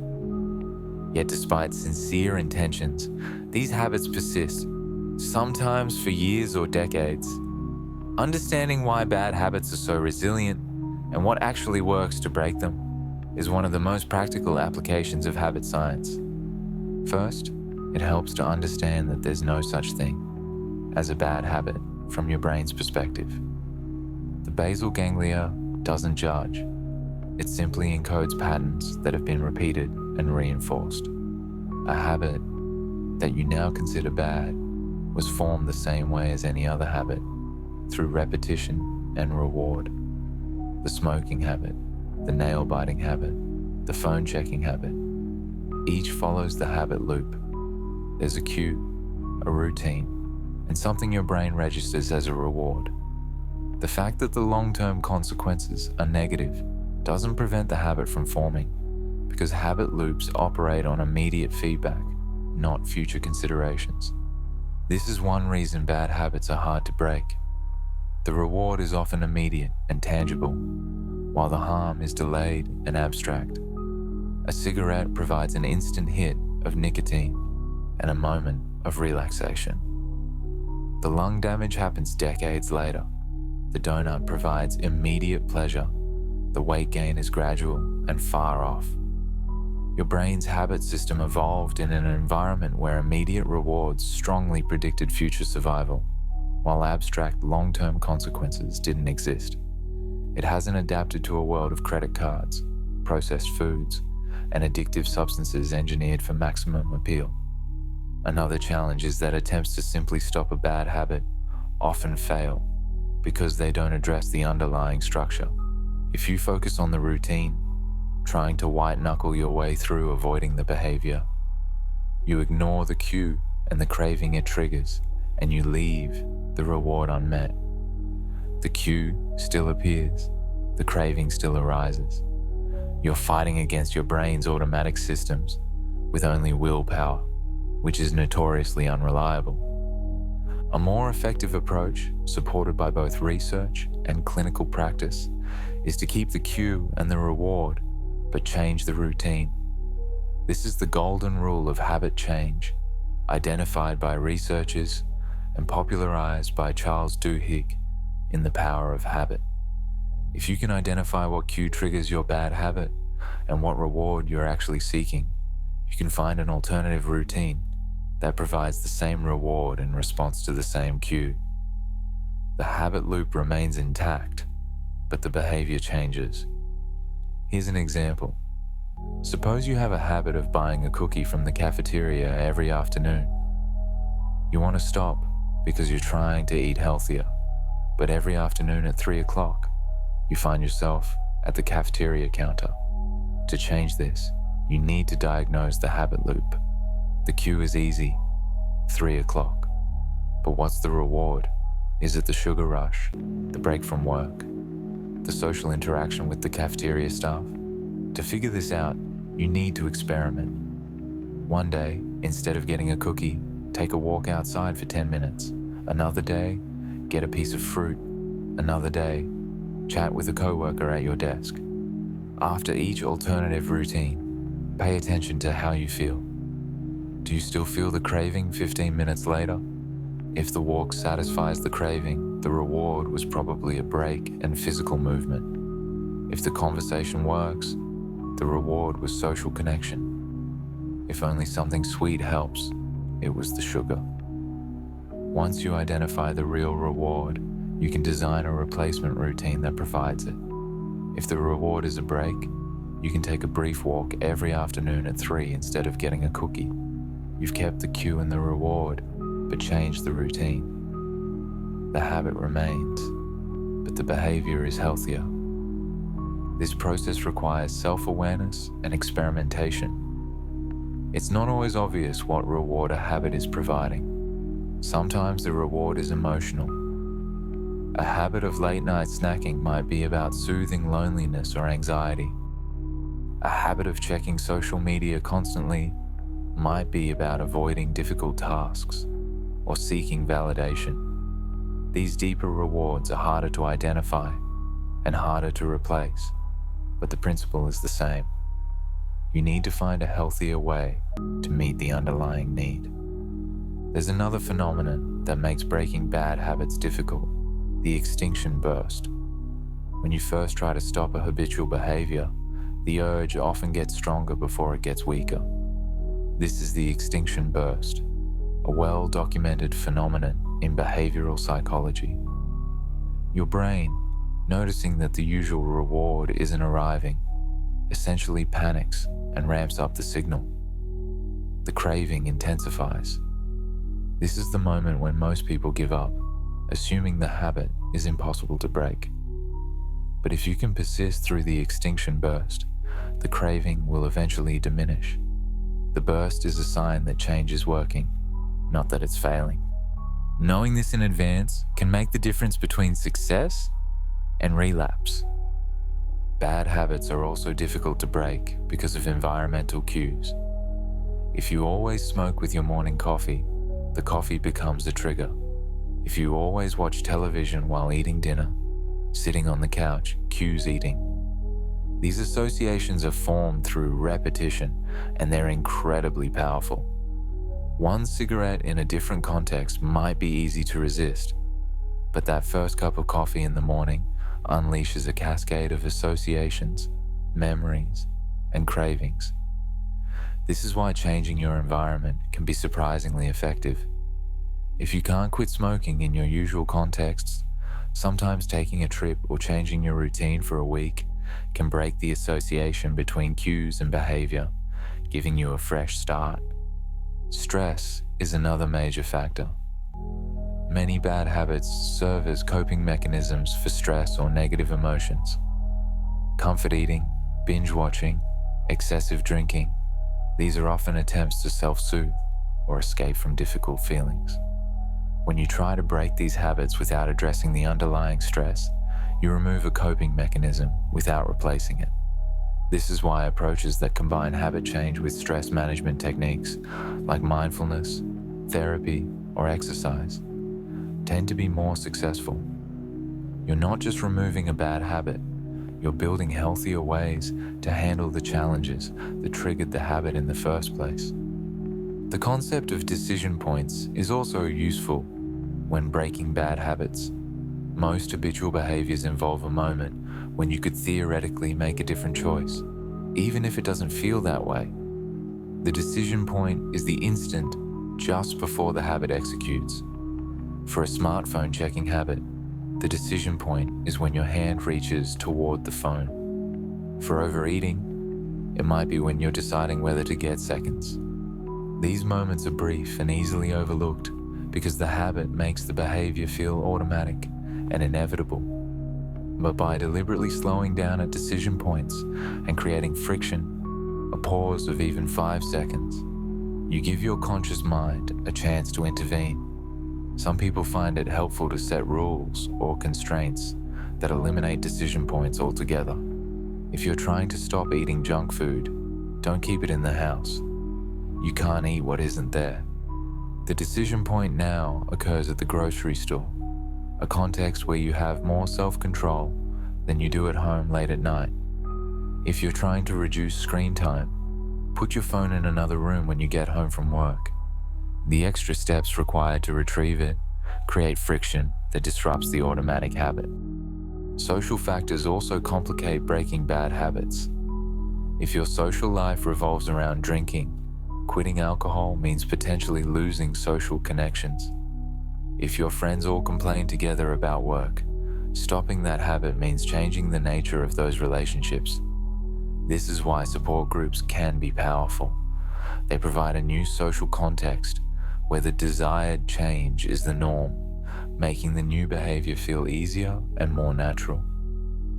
Yet despite sincere intentions, these habits persist, sometimes for years or decades. Understanding why bad habits are so resilient and what actually works to break them is one of the most practical applications of habit science. First, it helps to understand that there's no such thing as a bad habit from your brain's perspective. The basal ganglia doesn't judge. It simply encodes patterns that have been repeated and reinforced. A habit that you now consider bad was formed the same way as any other habit, through repetition and reward. The smoking habit, the nail-biting habit, the phone-checking habit. Each follows the habit loop. There's a cue, a routine, and something your brain registers as a reward. The fact that the long-term consequences are negative doesn't prevent the habit from forming, because habit loops operate on immediate feedback, not future considerations. This is one reason bad habits are hard to break. The reward is often immediate and tangible, while the harm is delayed and abstract. A cigarette provides an instant hit of nicotine and a moment of relaxation. The lung damage happens decades later. The donut provides immediate pleasure. The weight gain is gradual and far off. Your brain's habit system evolved in an environment where immediate rewards strongly predicted future survival, while abstract long-term consequences didn't exist. It hasn't adapted to a world of credit cards, processed foods, and addictive substances engineered for maximum appeal. Another challenge is that attempts to simply stop a bad habit often fail because they don't address the underlying structure. If you focus on the routine, trying to white-knuckle your way through avoiding the behavior, you ignore the cue and the craving it triggers, and you leave the reward unmet. The cue still appears, the craving still arises. You're fighting against your brain's automatic systems with only willpower, which is notoriously unreliable. A more effective approach, supported by both research and clinical practice, is to keep the cue and the reward, but change the routine. This is the golden rule of habit change, identified by researchers and popularized by Charles Duhigg in The Power of Habit. If you can identify what cue triggers your bad habit and what reward you're actually seeking, you can find an alternative routine that provides the same reward in response to the same cue. The habit loop remains intact, but the behavior changes. Here's an example. Suppose you have a habit of buying a cookie from the cafeteria every afternoon. You want to stop because you're trying to eat healthier, but every afternoon at 3 o'clock, you find yourself at the cafeteria counter. To change this, you need to diagnose the habit loop. The cue is easy, 3 o'clock. But what's the reward? Is it the sugar rush, the break from work, the social interaction with the cafeteria staff? To figure this out, you need to experiment. One day, instead of getting a cookie, take a walk outside for 10 minutes. Another day, get a piece of fruit. Another day, chat with a coworker at your desk. After each alternative routine, pay attention to how you feel. Do you still feel the craving 15 minutes later? If the walk satisfies the craving, the reward was probably a break and physical movement. If the conversation works, the reward was social connection. If only something sweet helps, it was the sugar. Once you identify the real reward, you can design a replacement routine that provides it. If the reward is a break, you can take a brief walk every afternoon at 3 instead of getting a cookie. You've kept the cue and the reward, but changed the routine. The habit remains, but the behavior is healthier. This process requires self-awareness and experimentation. It's not always obvious what reward a habit is providing. Sometimes the reward is emotional. A habit of late-night snacking might be about soothing loneliness or anxiety. A habit of checking social media constantly might be about avoiding difficult tasks or seeking validation. These deeper rewards are harder to identify and harder to replace, but the principle is the same. You need to find a healthier way to meet the underlying need. There's another phenomenon that makes breaking bad habits difficult: the extinction burst. When you first try to stop a habitual behavior, the urge often gets stronger before it gets weaker. This is the extinction burst, a well-documented phenomenon in behavioral psychology. Your brain, noticing that the usual reward isn't arriving, essentially panics and ramps up the signal. The craving intensifies. This is the moment when most people give up, assuming the habit is impossible to break. But if you can persist through the extinction burst, the craving will eventually diminish. The burst is a sign that change is working, not that it's failing. Knowing this in advance can make the difference between success and relapse. Bad habits are also difficult to break because of environmental cues. If you always smoke with your morning coffee, the coffee becomes a trigger. If you always watch television while eating dinner, sitting on the couch cues eating. These associations are formed through repetition, and they're incredibly powerful. One cigarette in a different context might be easy to resist, but that first cup of coffee in the morning unleashes a cascade of associations, memories, and cravings. This is why changing your environment can be surprisingly effective. If you can't quit smoking in your usual contexts, sometimes taking a trip or changing your routine for a week can break the association between cues and behavior, giving you a fresh start. Stress is another major factor. Many bad habits serve as coping mechanisms for stress or negative emotions. Comfort eating, binge watching, excessive drinking, these are often attempts to self-soothe or escape from difficult feelings. When you try to break these habits without addressing the underlying stress, you remove a coping mechanism without replacing it. This is why approaches that combine habit change with stress management techniques like mindfulness, therapy, or exercise tend to be more successful. You're not just removing a bad habit, you're building healthier ways to handle the challenges that triggered the habit in the first place. The concept of decision points is also useful when breaking bad habits. Most habitual behaviors involve a moment when you could theoretically make a different choice, even if it doesn't feel that way. The decision point is the instant just before the habit executes. For a smartphone checking habit, the decision point is when your hand reaches toward the phone. For overeating, it might be when you're deciding whether to get seconds. These moments are brief and easily overlooked because the habit makes the behavior feel automatic and inevitable. But by deliberately slowing down at decision points and creating friction, a pause of even 5 seconds, you give your conscious mind a chance to intervene. Some people find it helpful to set rules or constraints that eliminate decision points altogether. If you're trying to stop eating junk food, don't keep it in the house. You can't eat what isn't there. The decision point now occurs at the grocery store, a context where you have more self-control than you do at home late at night. If you're trying to reduce screen time, put your phone in another room when you get home from work. The extra steps required to retrieve it create friction that disrupts the automatic habit. Social factors also complicate breaking bad habits. If your social life revolves around drinking, quitting alcohol means potentially losing social connections. If your friends all complain together about work, stopping that habit means changing the nature of those relationships. This is why support groups can be powerful. They provide a new social context where the desired change is the norm, making the new behavior feel easier and more natural.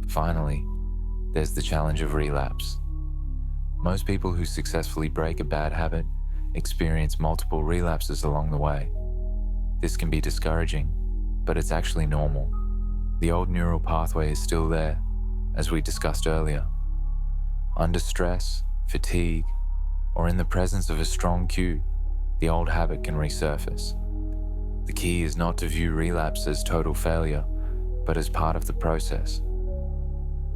Finally, there's the challenge of relapse. Most people who successfully break a bad habit experience multiple relapses along the way. This can be discouraging, but it's actually normal. The old neural pathway is still there, as we discussed earlier. Under stress, fatigue, or in the presence of a strong cue, the old habit can resurface. The key is not to view relapse as total failure, but as part of the process.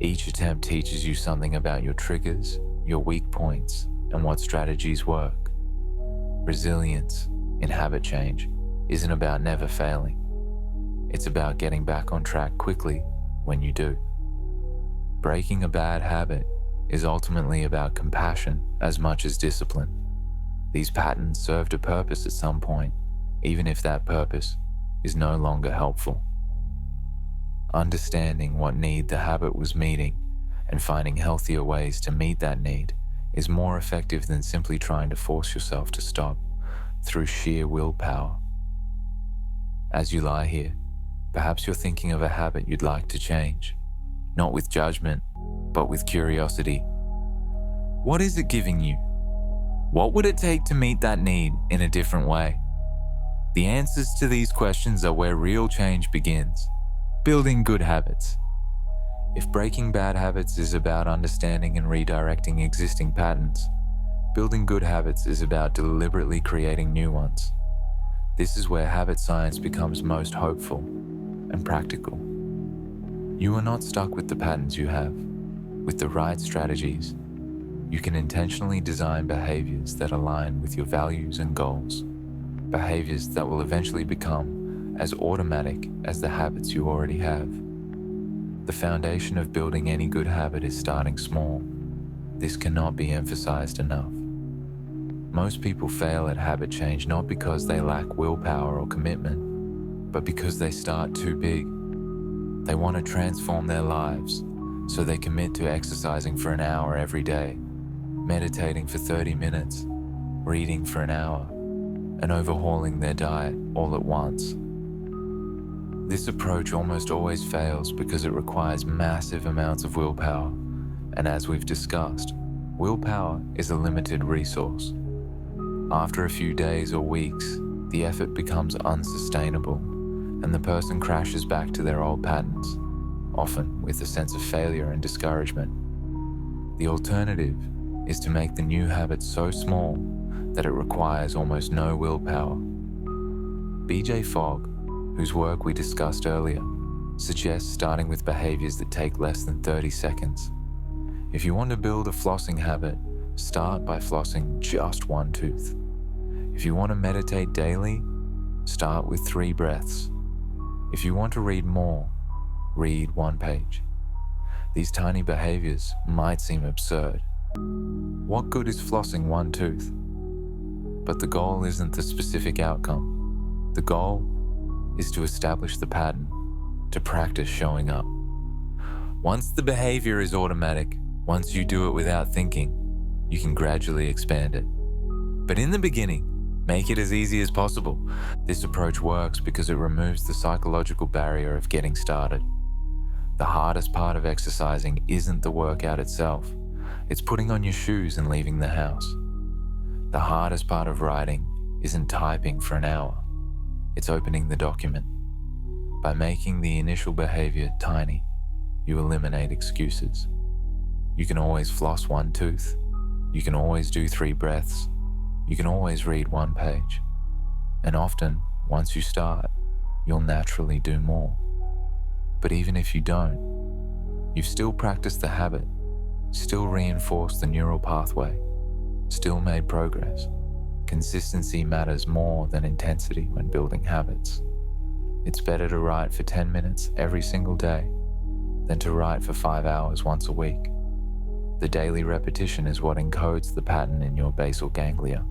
Each attempt teaches you something about your triggers, your weak points, and what strategies work. Resilience in habit change isn't about never failing. It's about getting back on track quickly when you do. Breaking a bad habit is ultimately about compassion as much as discipline. These patterns served a purpose at some point, even if that purpose is no longer helpful. Understanding what need the habit was meeting and finding healthier ways to meet that need is more effective than simply trying to force yourself to stop through sheer willpower. As you lie here, perhaps you're thinking of a habit you'd like to change, not with judgment, but with curiosity. What is it giving you? What would it take to meet that need in a different way? The answers to these questions are where real change begins, building good habits. If breaking bad habits is about understanding and redirecting existing patterns, building good habits is about deliberately creating new ones. This is where habit science becomes most hopeful and practical. You are not stuck with the patterns you have. With the right strategies, you can intentionally design behaviors that align with your values and goals, behaviors that will eventually become as automatic as the habits you already have. The foundation of building any good habit is starting small. This cannot be emphasized enough. Most people fail at habit change not because they lack willpower or commitment, but because they start too big. They want to transform their lives, so they commit to exercising for an hour every day, meditating for 30 minutes, reading for an hour, and overhauling their diet all at once. This approach almost always fails because it requires massive amounts of willpower, and as we've discussed, willpower is a limited resource. After a few days or weeks, the effort becomes unsustainable, and the person crashes back to their old patterns, often with a sense of failure and discouragement. The alternative is to make the new habit so small that it requires almost no willpower. B.J. Fogg, whose work we discussed earlier, suggests starting with behaviors that take less than 30 seconds. If you want to build a flossing habit, start by flossing just one tooth. If you want to meditate daily, start with 3 breaths. If you want to read more, read 1 page. These tiny behaviors might seem absurd. What good is flossing 1 tooth? But the goal isn't the specific outcome. The goal is to establish the pattern, to practice showing up. Once the behavior is automatic, once you do it without thinking, you can gradually expand it. But in the beginning, make it as easy as possible. This approach works because it removes the psychological barrier of getting started. The hardest part of exercising isn't the workout itself. It's putting on your shoes and leaving the house. The hardest part of writing isn't typing for an hour. It's opening the document. By making the initial behavior tiny, you eliminate excuses. You can always floss 1 tooth. You can always do 3 breaths. You can always read 1 page. And often, once you start, you'll naturally do more. But even if you don't, you've still practiced the habit, still reinforced the neural pathway, still made progress. Consistency matters more than intensity when building habits. It's better to write for 10 minutes every single day than to write for 5 hours once a week. The daily repetition is what encodes the pattern in your basal ganglia.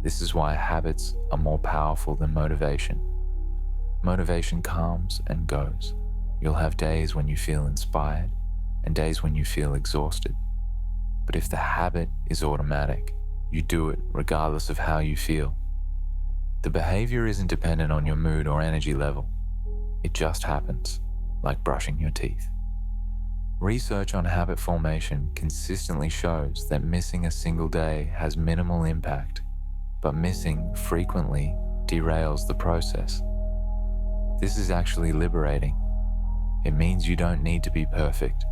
This is why habits are more powerful than motivation. Motivation comes and goes. You'll have days when you feel inspired and days when you feel exhausted. But if the habit is automatic, you do it regardless of how you feel. The behavior isn't dependent on your mood or energy level. It just happens, like brushing your teeth. Research on habit formation consistently shows that missing a single day has minimal impact, but missing frequently derails the process. This is actually liberating. It means you don't need to be perfect.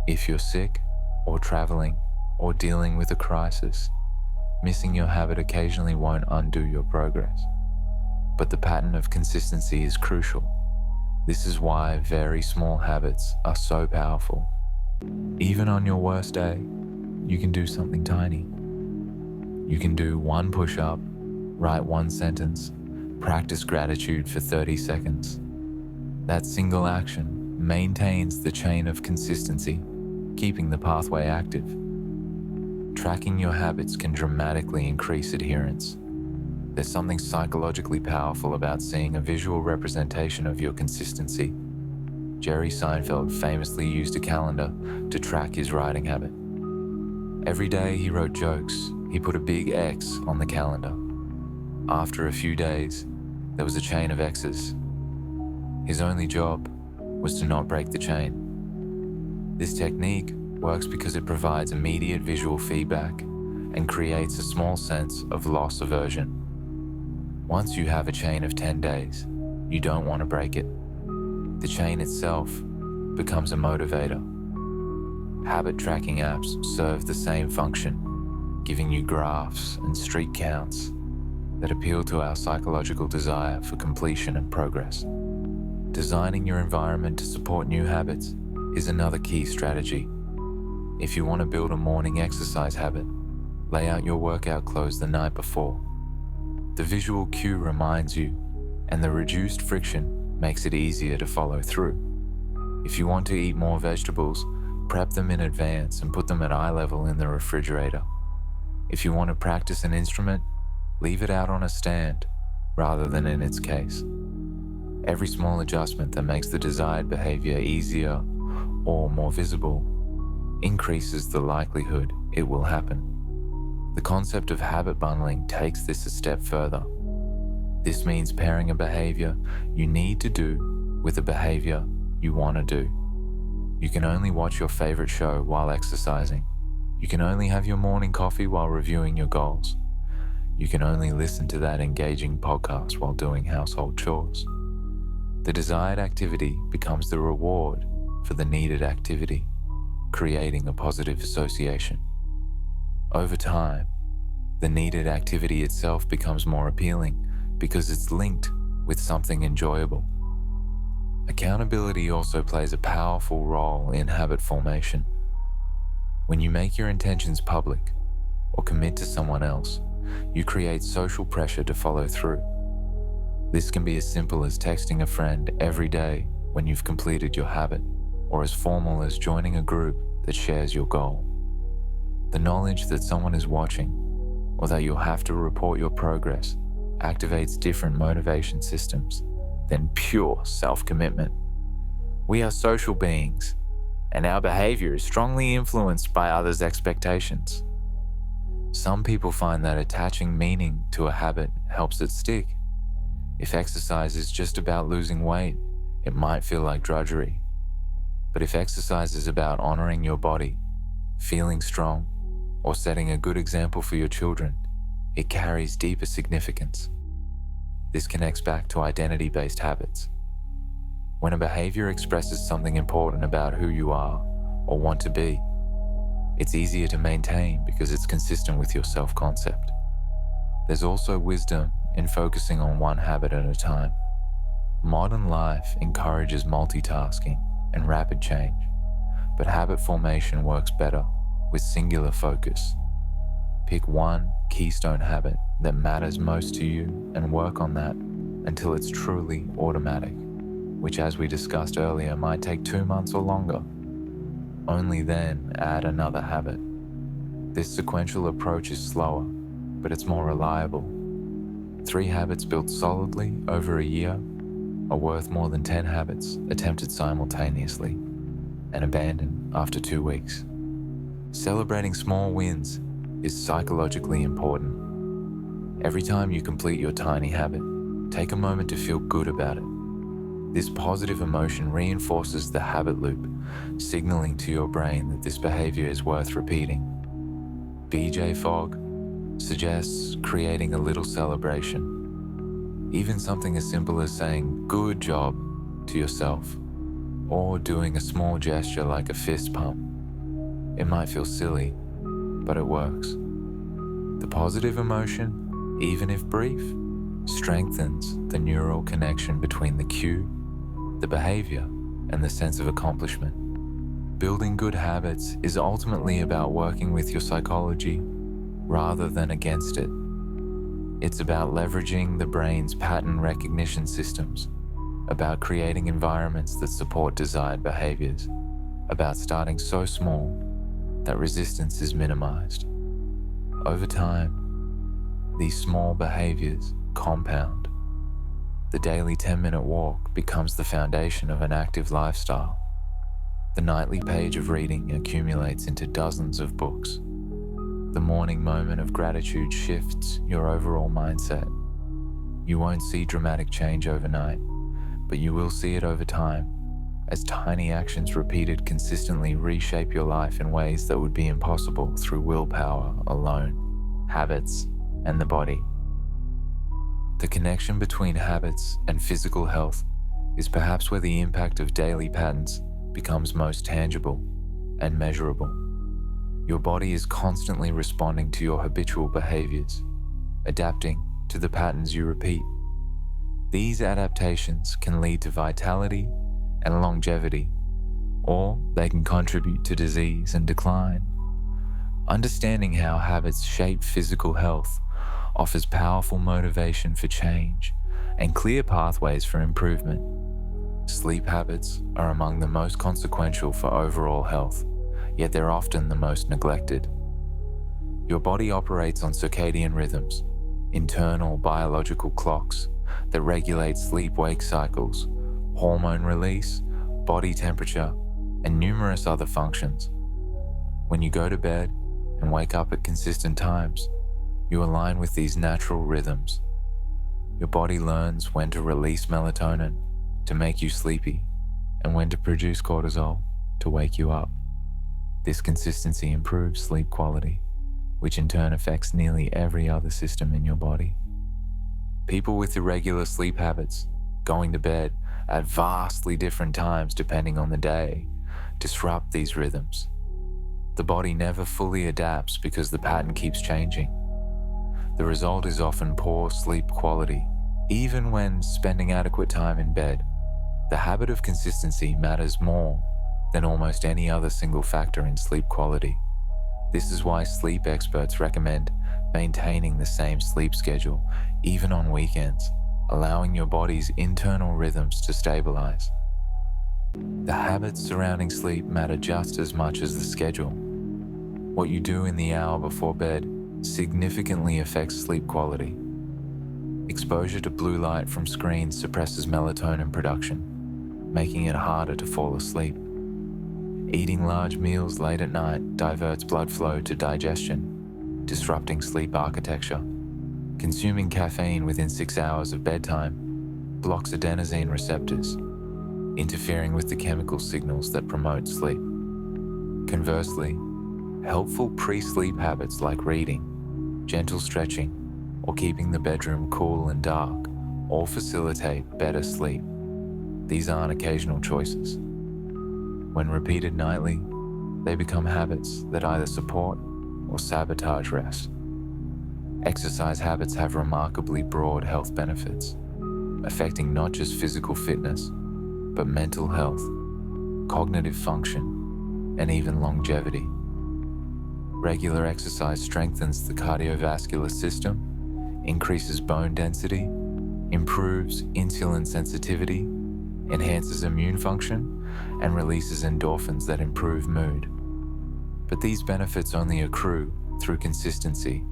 If you're sick, or traveling, or dealing with a crisis, missing your habit occasionally won't undo your progress. But the pattern of consistency is crucial. This is why very small habits are so powerful. Even on your worst day, you can do something tiny. You can do 1 push-up, write 1 sentence, practice gratitude for 30 seconds. That single action maintains the chain of consistency, keeping the pathway active. Tracking your habits can dramatically increase adherence. There's something psychologically powerful about seeing a visual representation of your consistency. Jerry Seinfeld famously used a calendar to track his writing habit. Every day he wrote jokes, he put a big X on the calendar. After a few days, there was a chain of X's. His only job was to not break the chain. This technique works because it provides immediate visual feedback and creates a small sense of loss aversion. Once you have a chain of 10 days, you don't want to break it. The chain itself becomes a motivator. Habit tracking apps serve the same function, giving you graphs and streak counts that appeal to our psychological desire for completion and progress. Designing your environment to support new habits is another key strategy. If you want to build a morning exercise habit, lay out your workout clothes the night before. The visual cue reminds you, and the reduced friction makes it easier to follow through. If you want to eat more vegetables, prep them in advance and put them at eye level in the refrigerator. If you want to practice an instrument, leave it out on a stand rather than in its case. Every small adjustment that makes the desired behavior easier or more visible increases the likelihood it will happen. The concept of habit bundling takes this a step further. This means pairing a behavior you need to do with a behavior you want to do. You can only watch your favorite show while exercising. You can only have your morning coffee while reviewing your goals. You can only listen to that engaging podcast while doing household chores. The desired activity becomes the reward for the needed activity, creating a positive association. Over time, the needed activity itself becomes more appealing because it's linked with something enjoyable. Accountability also plays a powerful role in habit formation. When you make your intentions public or commit to someone else, you create social pressure to follow through. This can be as simple as texting a friend every day when you've completed your habit, or as formal as joining a group that shares your goal. The knowledge that someone is watching, or that you'll have to report your progress, activates different motivation systems than pure self-commitment. We are social beings, and our behavior is strongly influenced by others' expectations. Some people find that attaching meaning to a habit helps it stick. If exercise is just about losing weight, it might feel like drudgery. But if exercise is about honoring your body, feeling strong, or setting a good example for your children, it carries deeper significance. This connects back to identity-based habits. When a behavior expresses something important about who you are or want to be, it's easier to maintain because it's consistent with your self-concept. There's also wisdom in focusing on one habit at a time. Modern life encourages multitasking and rapid change, but habit formation works better with singular focus. Pick one keystone habit that matters most to you and work on that until it's truly automatic, which, as we discussed earlier, might take 2 months or longer. Only then add another habit. This sequential approach is slower, but it's more reliable. 3 habits built solidly over a year are worth more than 10 habits attempted simultaneously and abandoned after 2 weeks. Celebrating small wins is psychologically important. Every time you complete your tiny habit, take a moment to feel good about it. This positive emotion reinforces the habit loop, signaling to your brain that this behavior is worth repeating. BJ Fogg suggests creating a little celebration, even something as simple as saying "good job" to yourself, or doing a small gesture like a fist pump. It might feel silly, but it works. The positive emotion, even if brief, strengthens the neural connection between the cue, the behavior, and the sense of accomplishment. Building good habits is ultimately about working with your psychology rather than against it. It's about leveraging the brain's pattern recognition systems, about creating environments that support desired behaviors, about starting so small that resistance is minimized. Over time, these small behaviors compound. The daily 10-minute walk becomes the foundation of an active lifestyle. The nightly page of reading accumulates into dozens of books. The morning moment of gratitude shifts your overall mindset. You won't see dramatic change overnight, but you will see it over time, as tiny actions repeated consistently reshape your life in ways that would be impossible through willpower alone, habits, and the body. The connection between habits and physical health is perhaps where the impact of daily patterns becomes most tangible and measurable. Your body is constantly responding to your habitual behaviors, adapting to the patterns you repeat. These adaptations can lead to vitality and longevity, or they can contribute to disease and decline. Understanding how habits shape physical health offers powerful motivation for change and clear pathways for improvement. Sleep habits are among the most consequential for overall health, yet they're often the most neglected. Your body operates on circadian rhythms, internal biological clocks that regulate sleep-wake cycles, hormone release, body temperature, and numerous other functions. When you go to bed and wake up at consistent times, you align with these natural rhythms. Your body learns when to release melatonin to make you sleepy and when to produce cortisol to wake you up. This consistency improves sleep quality, which in turn affects nearly every other system in your body. People with irregular sleep habits, going to bed at vastly different times depending on the day, disrupt these rhythms. The body never fully adapts because the pattern keeps changing. The result is often poor sleep quality, even when spending adequate time in bed. The habit of consistency matters more than almost any other single factor in sleep quality. This is why sleep experts recommend maintaining the same sleep schedule, even on weekends, allowing your body's internal rhythms to stabilize. The habits surrounding sleep matter just as much as the schedule. What you do in the hour before bed significantly affects sleep quality. Exposure to blue light from screens suppresses melatonin production, making it harder to fall asleep. Eating large meals late at night diverts blood flow to digestion, disrupting sleep architecture. Consuming caffeine within 6 hours of bedtime blocks adenosine receptors, interfering with the chemical signals that promote sleep. Conversely, helpful pre-sleep habits like reading, gentle stretching, or keeping the bedroom cool and dark all facilitate better sleep. These aren't occasional choices. When repeated nightly, they become habits that either support or sabotage rest. Exercise habits have remarkably broad health benefits, affecting not just physical fitness, but mental health, cognitive function, and even longevity. Regular exercise strengthens the cardiovascular system, increases bone density, improves insulin sensitivity, enhances immune function, and releases endorphins that improve mood. But these benefits only accrue through consistency.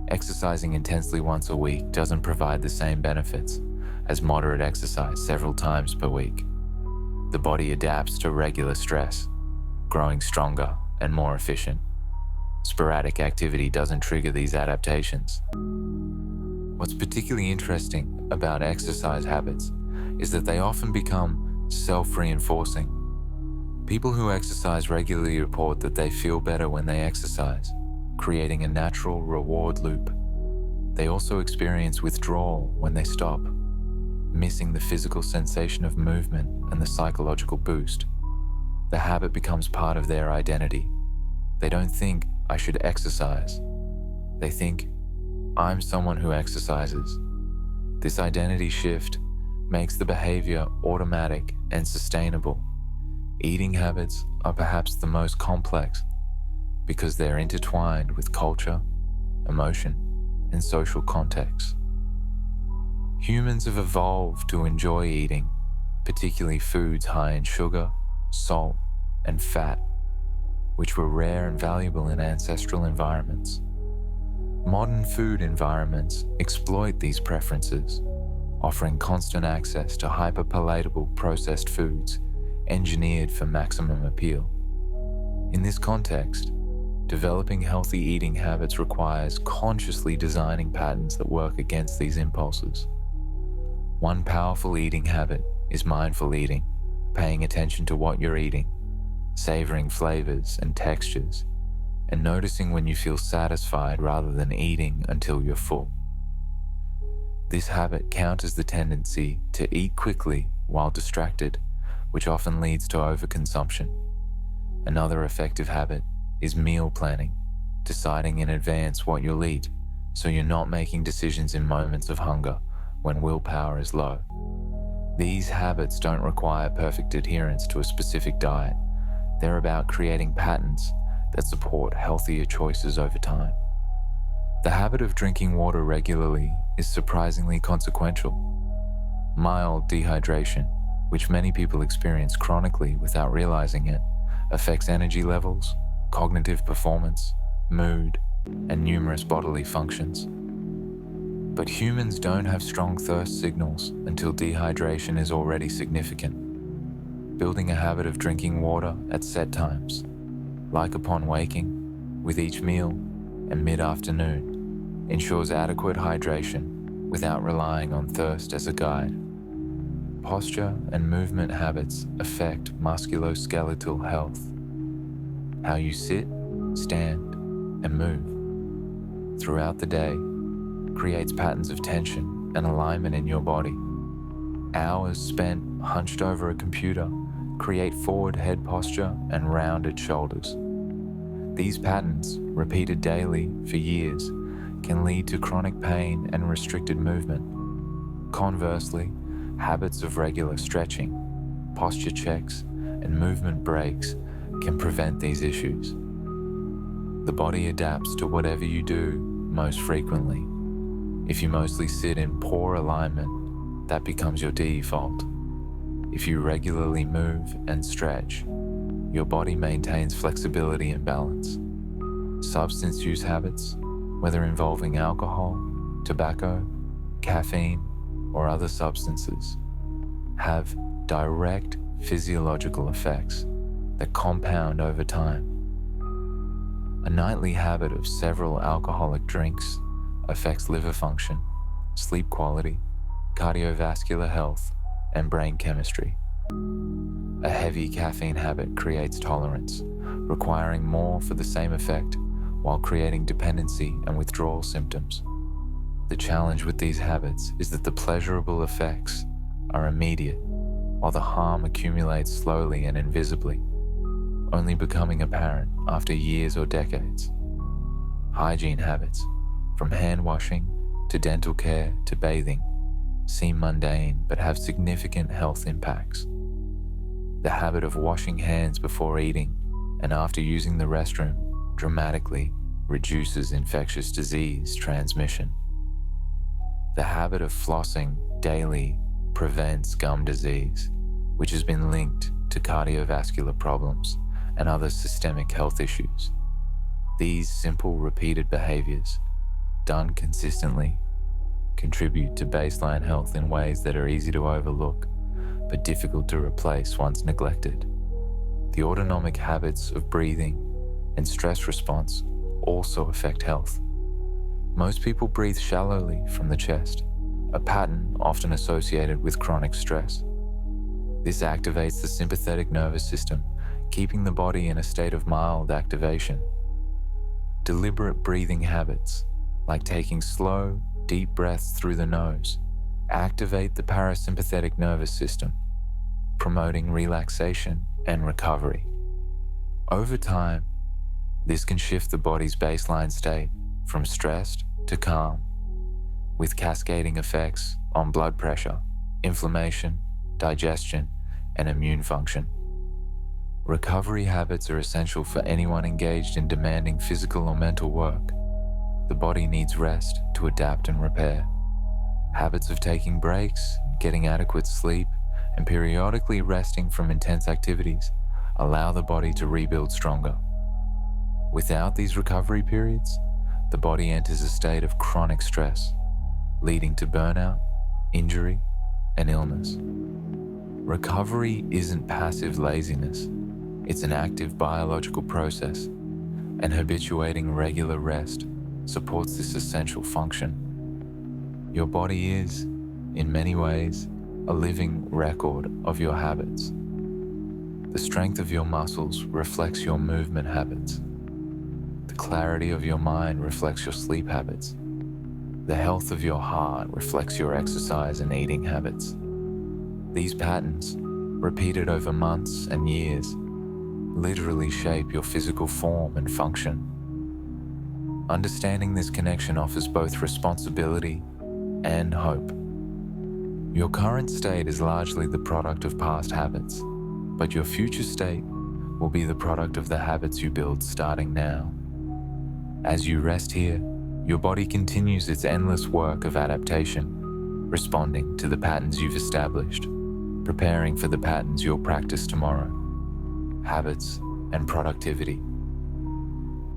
Exercising intensely once a week doesn't provide the same benefits as moderate exercise several times per week. The body adapts to regular stress, growing stronger and more efficient. Sporadic activity doesn't trigger these adaptations. What's particularly interesting about exercise habits is that they often become self-reinforcing. People who exercise regularly report that they feel better when they exercise, creating a natural reward loop. They also experience withdrawal when they stop, missing the physical sensation of movement and the psychological boost. The habit becomes part of their identity. They don't think, "I should exercise." They think, "I'm someone who exercises." This identity shift makes the behavior automatic and sustainable. Eating habits are perhaps the most complex because they're intertwined with culture, emotion, and social context. Humans have evolved to enjoy eating, particularly foods high in sugar, salt, and fat, which were rare and valuable in ancestral environments. Modern food environments exploit these preferences, offering constant access to hyper-palatable processed foods engineered for maximum appeal. In this context, developing healthy eating habits requires consciously designing patterns that work against these impulses. One powerful eating habit is mindful eating, paying attention to what you're eating, savoring flavors and textures, and noticing when you feel satisfied rather than eating until you're full. This habit counters the tendency to eat quickly while distracted, which often leads to overconsumption. Another effective habit is meal planning, deciding in advance what you'll eat so you're not making decisions in moments of hunger when willpower is low. These habits don't require perfect adherence to a specific diet. They're about creating patterns that support healthier choices over time. The habit of drinking water regularly is surprisingly consequential. Mild dehydration, which many people experience chronically without realizing it, affects energy levels, cognitive performance, mood, and numerous bodily functions. But humans don't have strong thirst signals until dehydration is already significant. Building a habit of drinking water at set times, like upon waking, with each meal, and mid-afternoon, ensures adequate hydration without relying on thirst as a guide. Posture and movement habits affect musculoskeletal health. How you sit, stand, and move throughout the day creates patterns of tension and alignment in your body. Hours spent hunched over a computer create forward head posture and rounded shoulders. These patterns, repeated daily for years, can lead to chronic pain and restricted movement. Conversely, habits of regular stretching, posture checks, and movement breaks can prevent these issues. The body adapts to whatever you do most frequently. If you mostly sit in poor alignment, that becomes your default. If you regularly move and stretch, your body maintains flexibility and balance. Substance use habits, whether involving alcohol, tobacco, caffeine, or other substances, have direct physiological effects that compound over time. A nightly habit of several alcoholic drinks affects liver function, sleep quality, cardiovascular health, and brain chemistry. A heavy caffeine habit creates tolerance, requiring more for the same effect while creating dependency and withdrawal symptoms. The challenge with these habits is that the pleasurable effects are immediate, while the harm accumulates slowly and invisibly, only becoming apparent after years or decades. Hygiene habits, from hand washing to dental care to bathing, seem mundane but have significant health impacts. The habit of washing hands before eating and after using the restroom dramatically reduces infectious disease transmission. The habit of flossing daily prevents gum disease, which has been linked to cardiovascular problems and other systemic health issues. These simple repeated behaviors, done consistently, contribute to baseline health in ways that are easy to overlook but difficult to replace once neglected. The autonomic habits of breathing and stress response also affect health. Most people breathe shallowly from the chest, a pattern often associated with chronic stress. This activates the sympathetic nervous system, keeping the body in a state of mild activation. Deliberate breathing habits, like taking slow, deep breaths through the nose, activate the parasympathetic nervous system, promoting relaxation and recovery. Over time, this can shift the body's baseline state from stressed to calm, with cascading effects on blood pressure, inflammation, digestion, and immune function. Recovery habits are essential for anyone engaged in demanding physical or mental work. The body needs rest to adapt and repair. Habits of taking breaks, getting adequate sleep, and periodically resting from intense activities allow the body to rebuild stronger. Without these recovery periods, the body enters a state of chronic stress, leading to burnout, injury, and illness. Recovery isn't passive laziness. It's an active biological process, and habituating regular rest supports this essential function. Your body is, in many ways, a living record of your habits. The strength of your muscles reflects your movement habits. The clarity of your mind reflects your sleep habits. The health of your heart reflects your exercise and eating habits. These patterns, repeated over months and years, literally shape your physical form and function. Understanding this connection offers both responsibility and hope. Your current state is largely the product of past habits, but your future state will be the product of the habits you build starting now. As you rest here, your body continues its endless work of adaptation, responding to the patterns you've established, preparing for the patterns you'll practice tomorrow. Habits and productivity.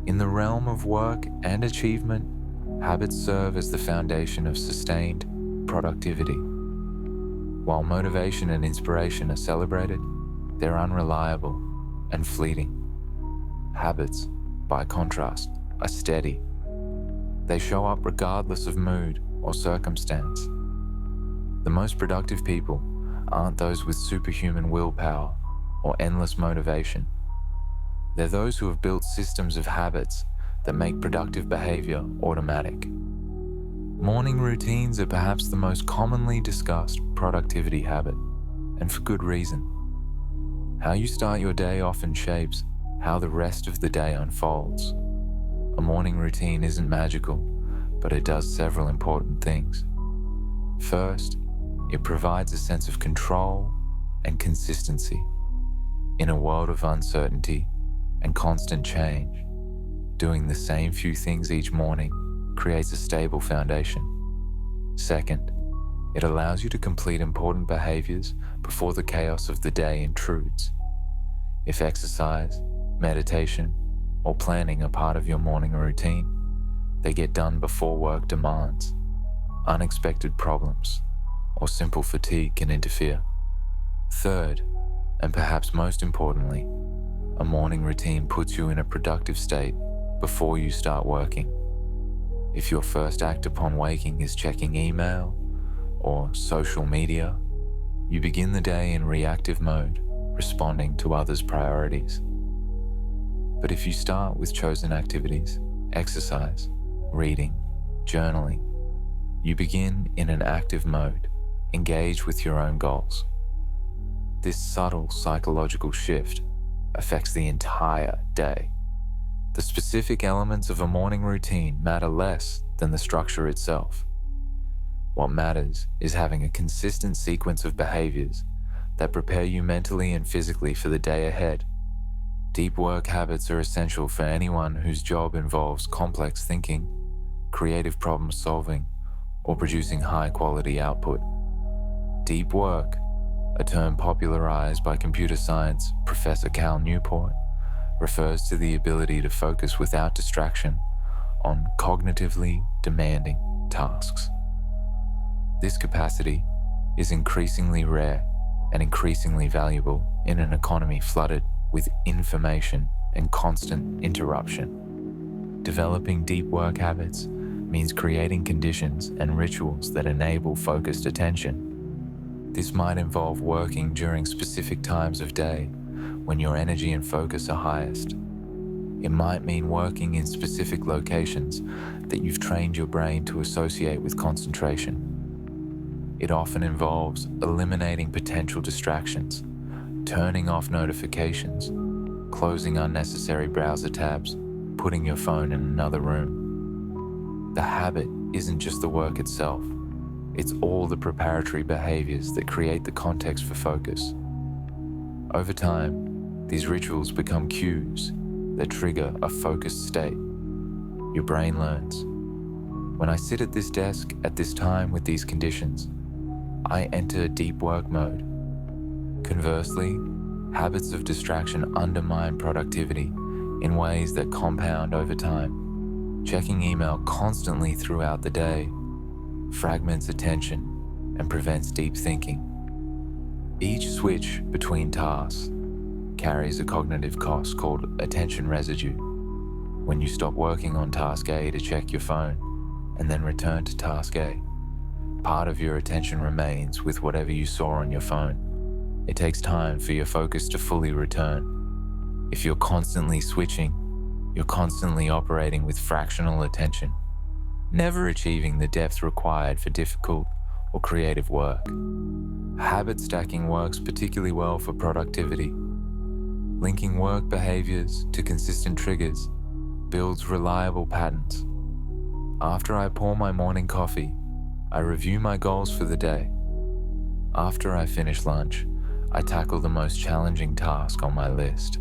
In the realm of work and achievement, habits serve as the foundation of sustained productivity. While motivation and inspiration are celebrated, they're unreliable and fleeting. Habits, by contrast, are steady. They show up regardless of mood or circumstance. The most productive people aren't those with superhuman willpower or endless motivation. They're those who have built systems of habits that make productive behavior automatic. Morning routines are perhaps the most commonly discussed productivity habit, and for good reason. How you start your day often shapes how the rest of the day unfolds. A morning routine isn't magical, but it does several important things. First, it provides a sense of control and consistency. In a world of uncertainty and constant change, doing the same few things each morning creates a stable foundation. Second, it allows you to complete important behaviors before the chaos of the day intrudes. If exercise, meditation, or planning are part of your morning routine, they get done before work demands, unexpected problems, or simple fatigue can interfere. Third, and perhaps most importantly, a morning routine puts you in a productive state before you start working. If your first act upon waking is checking email or social media, you begin the day in reactive mode, responding to others' priorities. But if you start with chosen activities, exercise, reading, journaling, you begin in an active mode, engaged with your own goals. This subtle psychological shift affects the entire day. The specific elements of a morning routine matter less than the structure itself. What matters is having a consistent sequence of behaviors that prepare you mentally and physically for the day ahead. Deep work habits are essential for anyone whose job involves complex thinking, creative problem solving, or producing high-quality output. Deep work, a term popularized by computer science professor Cal Newport, refers to the ability to focus without distraction on cognitively demanding tasks. This capacity is increasingly rare and increasingly valuable in an economy flooded with information and constant interruption. Developing deep work habits means creating conditions and rituals that enable focused attention. This might involve working during specific times of day when your energy and focus are highest. It might mean working in specific locations that you've trained your brain to associate with concentration. It often involves eliminating potential distractions, turning off notifications, closing unnecessary browser tabs, putting your phone in another room. The habit isn't just the work itself, it's all the preparatory behaviors that create the context for focus. Over time, these rituals become cues that trigger a focused state. Your brain learns. When I sit at this desk at this time with these conditions, I enter deep work mode. Conversely, habits of distraction undermine productivity in ways that compound over time. Checking email constantly throughout the day fragments attention and prevents deep thinking. Each switch between tasks carries a cognitive cost called attention residue. When you stop working on task A to check your phone and then return to task A, part of your attention remains with whatever you saw on your phone. It takes time for your focus to fully return. If you're constantly switching, you're constantly operating with fractional attention, never achieving the depth required for difficult or creative work. Habit stacking works particularly well for productivity. Linking work behaviors to consistent triggers builds reliable patterns. After I pour my morning coffee, I review my goals for the day. After I finish lunch, I tackle the most challenging task on my list.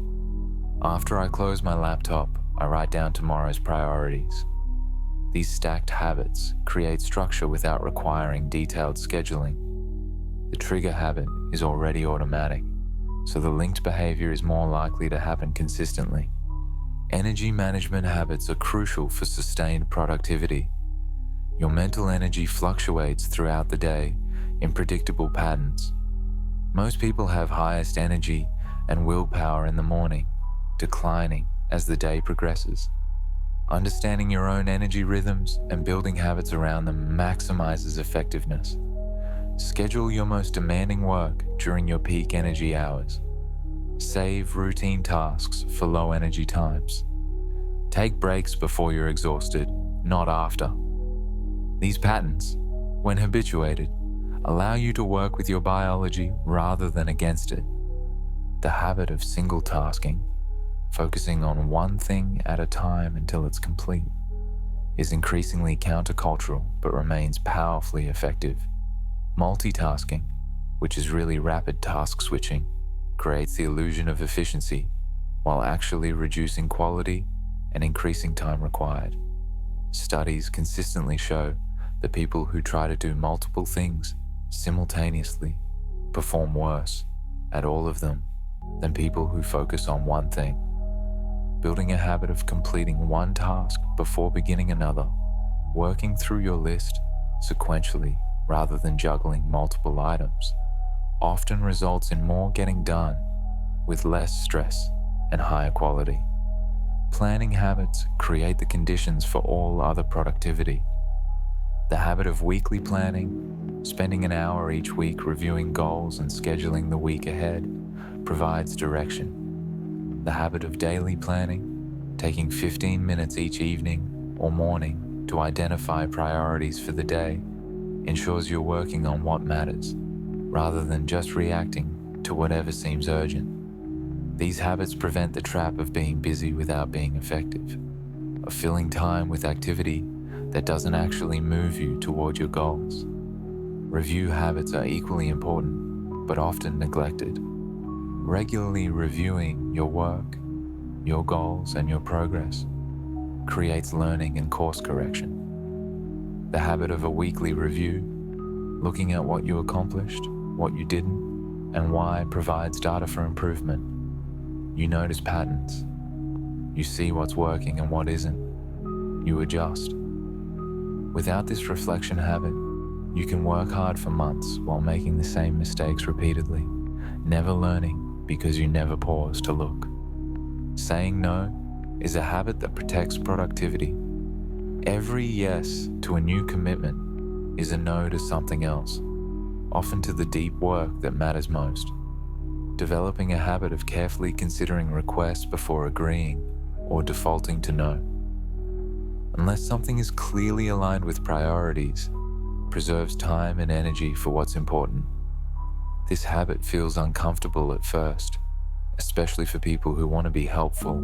After I close my laptop, I write down tomorrow's priorities. These stacked habits create structure without requiring detailed scheduling. The trigger habit is already automatic, so the linked behavior is more likely to happen consistently. Energy management habits are crucial for sustained productivity. Your mental energy fluctuates throughout the day in predictable patterns. Most people have highest energy and willpower in the morning, declining as the day progresses. Understanding your own energy rhythms and building habits around them maximizes effectiveness. Schedule your most demanding work during your peak energy hours. Save routine tasks for low energy times. Take breaks before you're exhausted, not after. These patterns, when habituated, allow you to work with your biology rather than against it. The habit of single tasking, focusing on one thing at a time until it's complete, is increasingly countercultural but remains powerfully effective. Multitasking, which is really rapid task switching, creates the illusion of efficiency while actually reducing quality and increasing time required. Studies consistently show that people who try to do multiple things simultaneously perform worse at all of them than people who focus on one thing. Building a habit of completing one task before beginning another, working through your list sequentially rather than juggling multiple items, often results in more getting done with less stress and higher quality. Planning habits create the conditions for all other productivity. The habit of weekly planning, spending an hour each week reviewing goals and scheduling the week ahead, provides direction. The habit of daily planning, taking 15 minutes each evening or morning to identify priorities for the day, ensures you're working on what matters, rather than just reacting to whatever seems urgent. These habits prevent the trap of being busy without being effective, of filling time with activity that doesn't actually move you toward your goals. Review habits are equally important, but often neglected. Regularly reviewing your work, your goals, and your progress creates learning and course correction. The habit of a weekly review, looking at what you accomplished, what you didn't, and why, provides data for improvement. You notice patterns. You see what's working and what isn't. You adjust. Without this reflection habit, you can work hard for months while making the same mistakes repeatedly, never learning because you never pause to look. Saying no is a habit that protects productivity. Every yes to a new commitment is a no to something else, often to the deep work that matters most. Developing a habit of carefully considering requests before agreeing or defaulting to no. Unless something is clearly aligned with priorities, preserves time and energy for what's important. This habit feels uncomfortable at first, especially for people who want to be helpful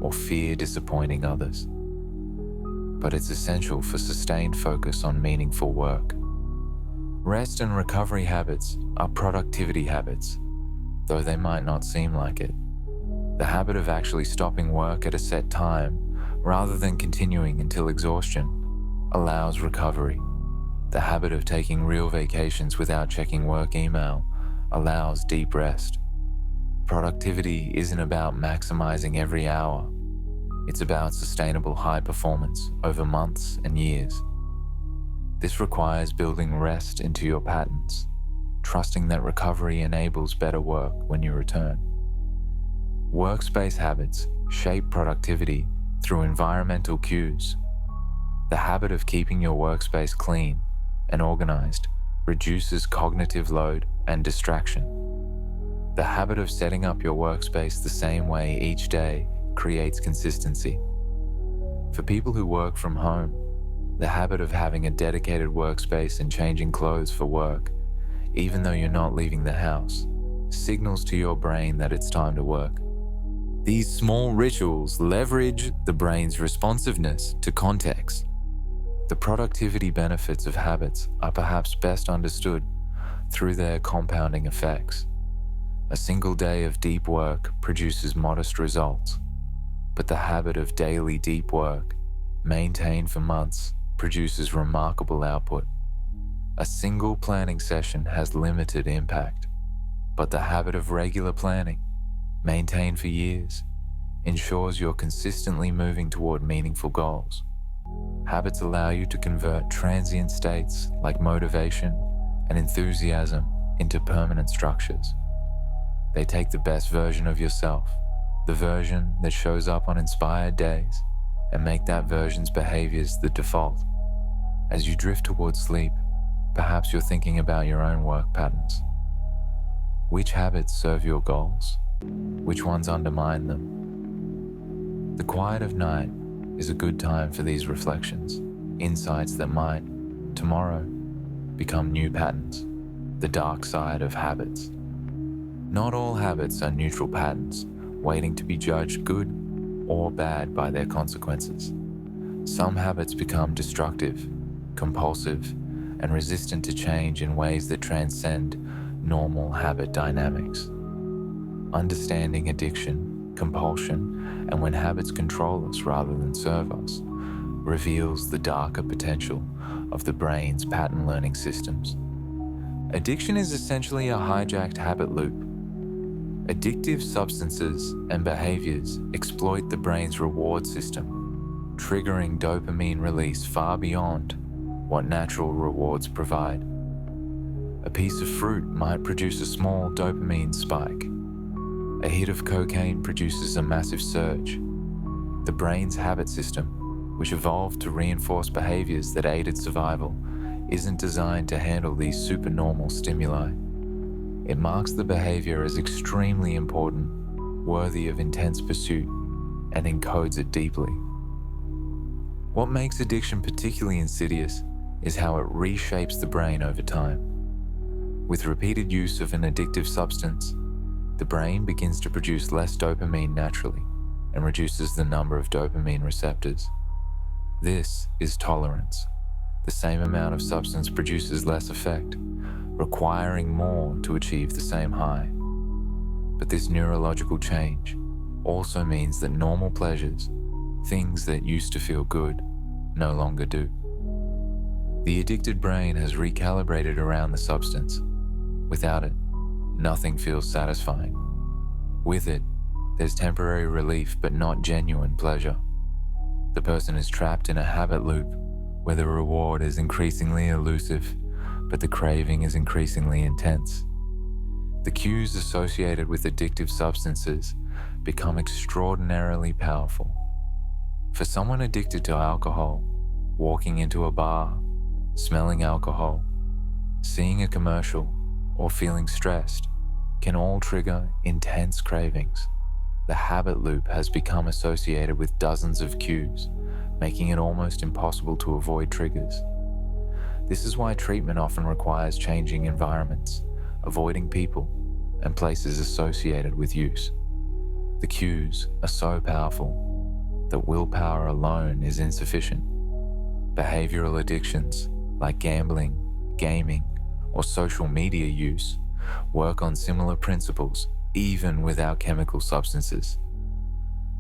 or fear disappointing others. But it's essential for sustained focus on meaningful work. Rest and recovery habits are productivity habits, though they might not seem like it. The habit of actually stopping work at a set time rather than continuing until exhaustion allows recovery. The habit of taking real vacations without checking work email allows deep rest. Productivity isn't about maximizing every hour. It's about sustainable high performance over months and years. This requires building rest into your patterns, trusting that recovery enables better work when you return. Workspace habits shape productivity through environmental cues. The habit of keeping your workspace clean and organized reduces cognitive load and distraction. The habit of setting up your workspace the same way each day creates consistency. For people who work from home, The habit of having a dedicated workspace and changing clothes for work, even though you're not leaving the house, signals to your brain that it's time to work. These small rituals leverage the brain's responsiveness to context. The productivity benefits of habits are perhaps best understood through their compounding effects. A single day of deep work produces modest results, but the habit of daily deep work, maintained for months, produces remarkable output. A single planning session has limited impact, but the habit of regular planning, maintained for years, ensures you're consistently moving toward meaningful goals. Habits allow you to convert transient states like motivation and enthusiasm into permanent structures. They take the best version of yourself, the version that shows up on inspired days, and make that version's behaviors the default. As you drift towards sleep, perhaps you're thinking about your own work patterns. Which habits serve your goals? Which ones undermine them? The quiet of night is a good time for these reflections, insights that might, tomorrow, become new patterns, the dark side of habits. Not all habits are neutral patterns, waiting to be judged good or bad by their consequences. Some habits become destructive, compulsive, and resistant to change in ways that transcend normal habit dynamics. Understanding addiction, compulsion, and when habits control us rather than serve us, reveals the darker potential of the brain's pattern learning systems. Addiction is essentially a hijacked habit loop. Addictive substances and behaviors exploit the brain's reward system, triggering dopamine release far beyond what natural rewards provide. A piece of fruit might produce a small dopamine spike. A hit of cocaine produces a massive surge. The brain's habit system, which evolved to reinforce behaviors that aided survival, isn't designed to handle these supernormal stimuli. It marks the behavior as extremely important, worthy of intense pursuit, and encodes it deeply. What makes addiction particularly insidious is how it reshapes the brain over time. With repeated use of an addictive substance, the brain begins to produce less dopamine naturally and reduces the number of dopamine receptors. This is tolerance. The same amount of substance produces less effect, requiring more to achieve the same high. But this neurological change also means that normal pleasures, things that used to feel good, no longer do. The addicted brain has recalibrated around the substance. Without it, nothing feels satisfying. With it, there's temporary relief but not genuine pleasure. The person is trapped in a habit loop where the reward is increasingly elusive, but the craving is increasingly intense. The cues associated with addictive substances become extraordinarily powerful. For someone addicted to alcohol, walking into a bar, smelling alcohol, seeing a commercial, or feeling stressed can all trigger intense cravings. The habit loop has become associated with dozens of cues, making it almost impossible to avoid triggers. This is why treatment often requires changing environments, avoiding people, and places associated with use. The cues are so powerful that willpower alone is insufficient. Behavioral addictions, like gambling, gaming, or social media use, work on similar principles even without chemical substances.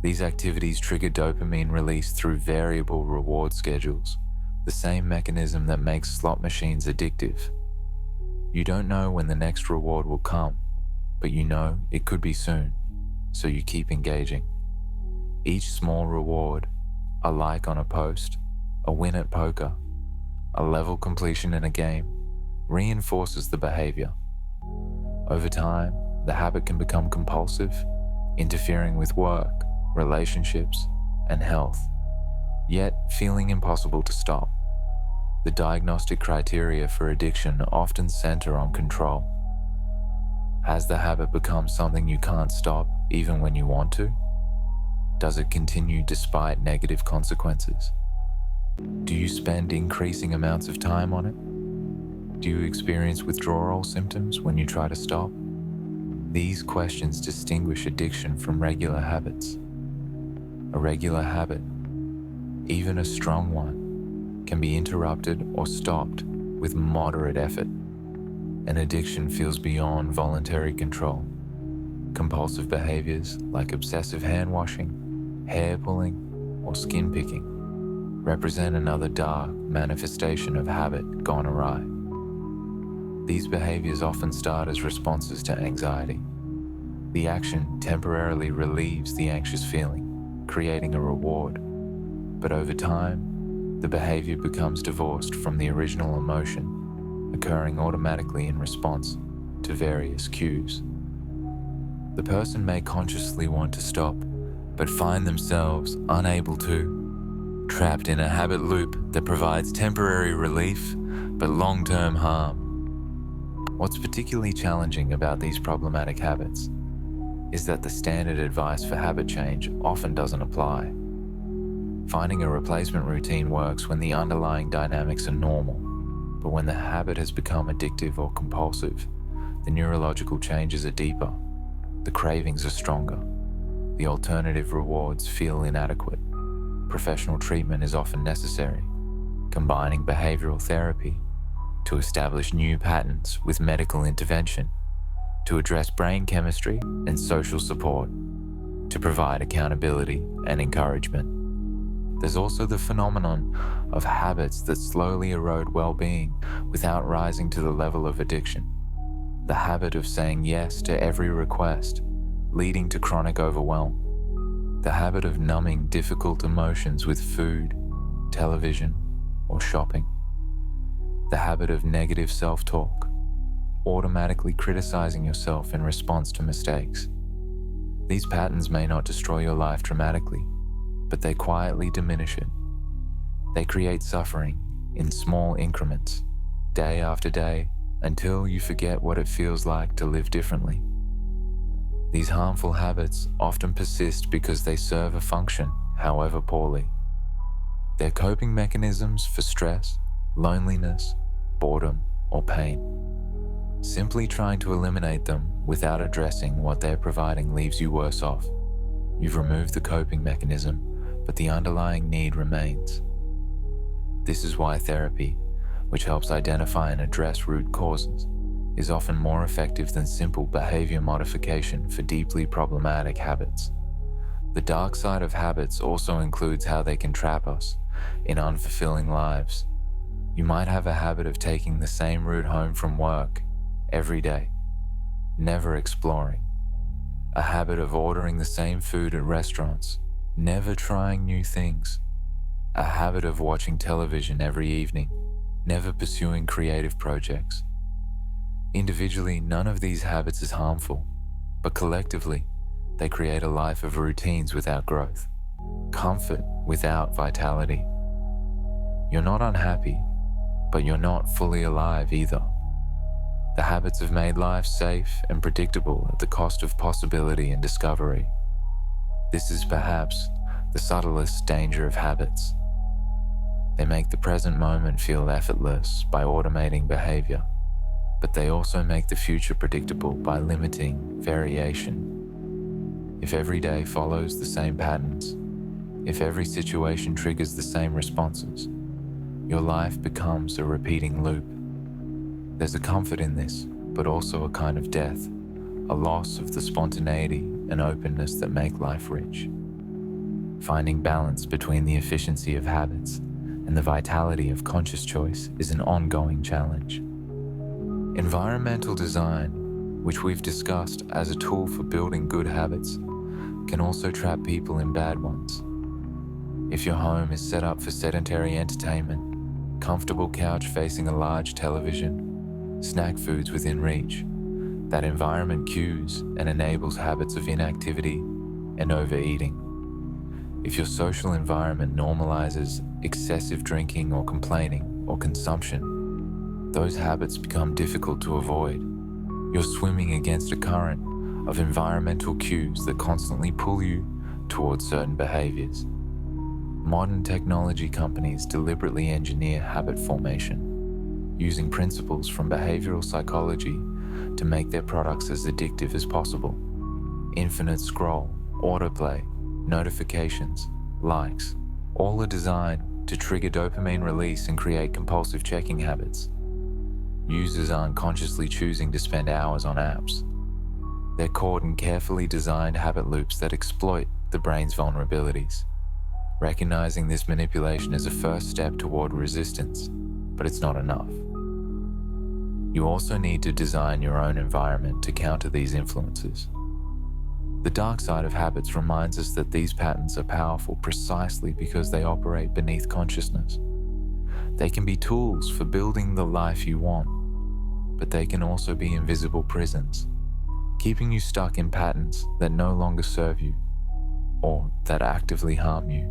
These activities trigger dopamine release through variable reward schedules, the same mechanism that makes slot machines addictive. You don't know when the next reward will come, but you know it could be soon, so you keep engaging. Each small reward, a like on a post, a win at poker, a level completion in a game, reinforces the behavior. Over time, the habit can become compulsive, interfering with work, relationships, and health, yet feeling impossible to stop. The diagnostic criteria for addiction often center on control. Has the habit become something you can't stop even when you want to? Does it continue despite negative consequences? Do you spend increasing amounts of time on it? Do you experience withdrawal symptoms when you try to stop? These questions distinguish addiction from regular habits. A regular habit, even a strong one, can be interrupted or stopped with moderate effort. An addiction feels beyond voluntary control. Compulsive behaviors like obsessive hand washing, hair pulling, or skin picking represent another dark manifestation of habit gone awry. These behaviors often start as responses to anxiety. The action temporarily relieves the anxious feeling, creating a reward. But over time, the behavior becomes divorced from the original emotion, occurring automatically in response to various cues. The person may consciously want to stop, but find themselves unable to, trapped in a habit loop that provides temporary relief but long-term harm. What's particularly challenging about these problematic habits is that the standard advice for habit change often doesn't apply. Finding a replacement routine works when the underlying dynamics are normal, but when the habit has become addictive or compulsive, the neurological changes are deeper, the cravings are stronger, the alternative rewards feel inadequate. Professional treatment is often necessary, combining behavioral therapy to establish new patterns with medical intervention, to address brain chemistry and social support, to provide accountability and encouragement. There's also the phenomenon of habits that slowly erode well-being without rising to the level of addiction. The habit of saying yes to every request, leading to chronic overwhelm. The habit of numbing difficult emotions with food, television, or shopping. The habit of negative self-talk, automatically criticizing yourself in response to mistakes. These patterns may not destroy your life dramatically, but they quietly diminish it. They create suffering in small increments, day after day, until you forget what it feels like to live differently. These harmful habits often persist because they serve a function, however poorly. They're coping mechanisms for stress, loneliness, boredom, or pain. Simply trying to eliminate them without addressing what they're providing leaves you worse off. You've removed the coping mechanism, but the underlying need remains. This is why therapy, which helps identify and address root causes, is often more effective than simple behavior modification for deeply problematic habits. The dark side of habits also includes how they can trap us in unfulfilling lives. You might have a habit of taking the same route home from work every day, never exploring. A habit of ordering the same food at restaurants, never trying new things. A habit of watching television every evening, never pursuing creative projects. Individually, none of these habits is harmful, but collectively, they create a life of routines without growth, comfort without vitality. You're not unhappy, but you're not fully alive either. The habits have made life safe and predictable at the cost of possibility and discovery. This is perhaps the subtlest danger of habits. They make the present moment feel effortless by automating behavior, but they also make the future predictable by limiting variation. If every day follows the same patterns, if every situation triggers the same responses, your life becomes a repeating loop. There's a comfort in this, but also a kind of death, a loss of the spontaneity and openness that make life rich. Finding balance between the efficiency of habits and the vitality of conscious choice is an ongoing challenge. Environmental design, which we've discussed as a tool for building good habits, can also trap people in bad ones. If your home is set up for sedentary entertainment, comfortable couch facing a large television, snack foods within reach, that environment cues and enables habits of inactivity and overeating. If your social environment normalizes excessive drinking or complaining or consumption, those habits become difficult to avoid. You're swimming against a current of environmental cues that constantly pull you towards certain behaviors. Modern technology companies deliberately engineer habit formation, using principles from behavioral psychology to make their products as addictive as possible. Infinite scroll, autoplay, notifications, likes, all are designed to trigger dopamine release and create compulsive checking habits. Users aren't consciously choosing to spend hours on apps. They're caught in carefully designed habit loops that exploit the brain's vulnerabilities. Recognizing this manipulation is a first step toward resistance, but it's not enough. You also need to design your own environment to counter these influences. The dark side of habits reminds us that these patterns are powerful precisely because they operate beneath consciousness. They can be tools for building the life you want, but they can also be invisible prisons, keeping you stuck in patterns that no longer serve you or that actively harm you.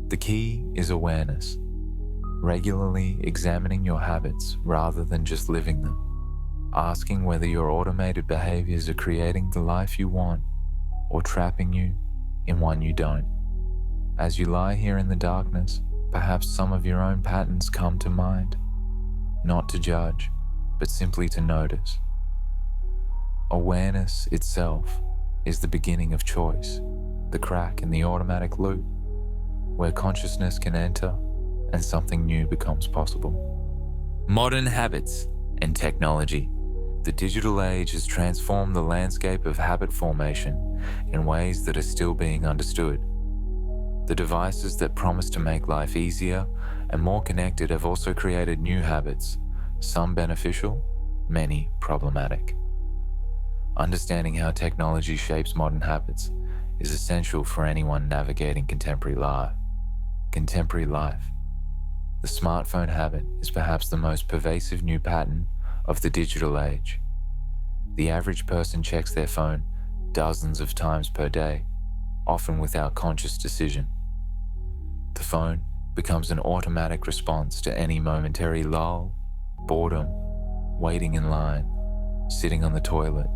The key is awareness, regularly examining your habits rather than just living them, asking whether your automated behaviors are creating the life you want or trapping you in one you don't. As you lie here in the darkness, perhaps some of your own patterns come to mind, not to judge, but simply to notice. Awareness itself is the beginning of choice, the crack in the automatic loop, where consciousness can enter and something new becomes possible. Modern habits and technology. The digital age has transformed the landscape of habit formation in ways that are still being understood. The devices that promise to make life easier and more connected have also created new habits, some beneficial, many problematic. Understanding how technology shapes modern habits is essential for anyone navigating contemporary life. The smartphone habit is perhaps the most pervasive new pattern of the digital age. The average person checks their phone dozens of times per day, often without conscious decision. The phone becomes an automatic response to any momentary lull, boredom, waiting in line, sitting on the toilet,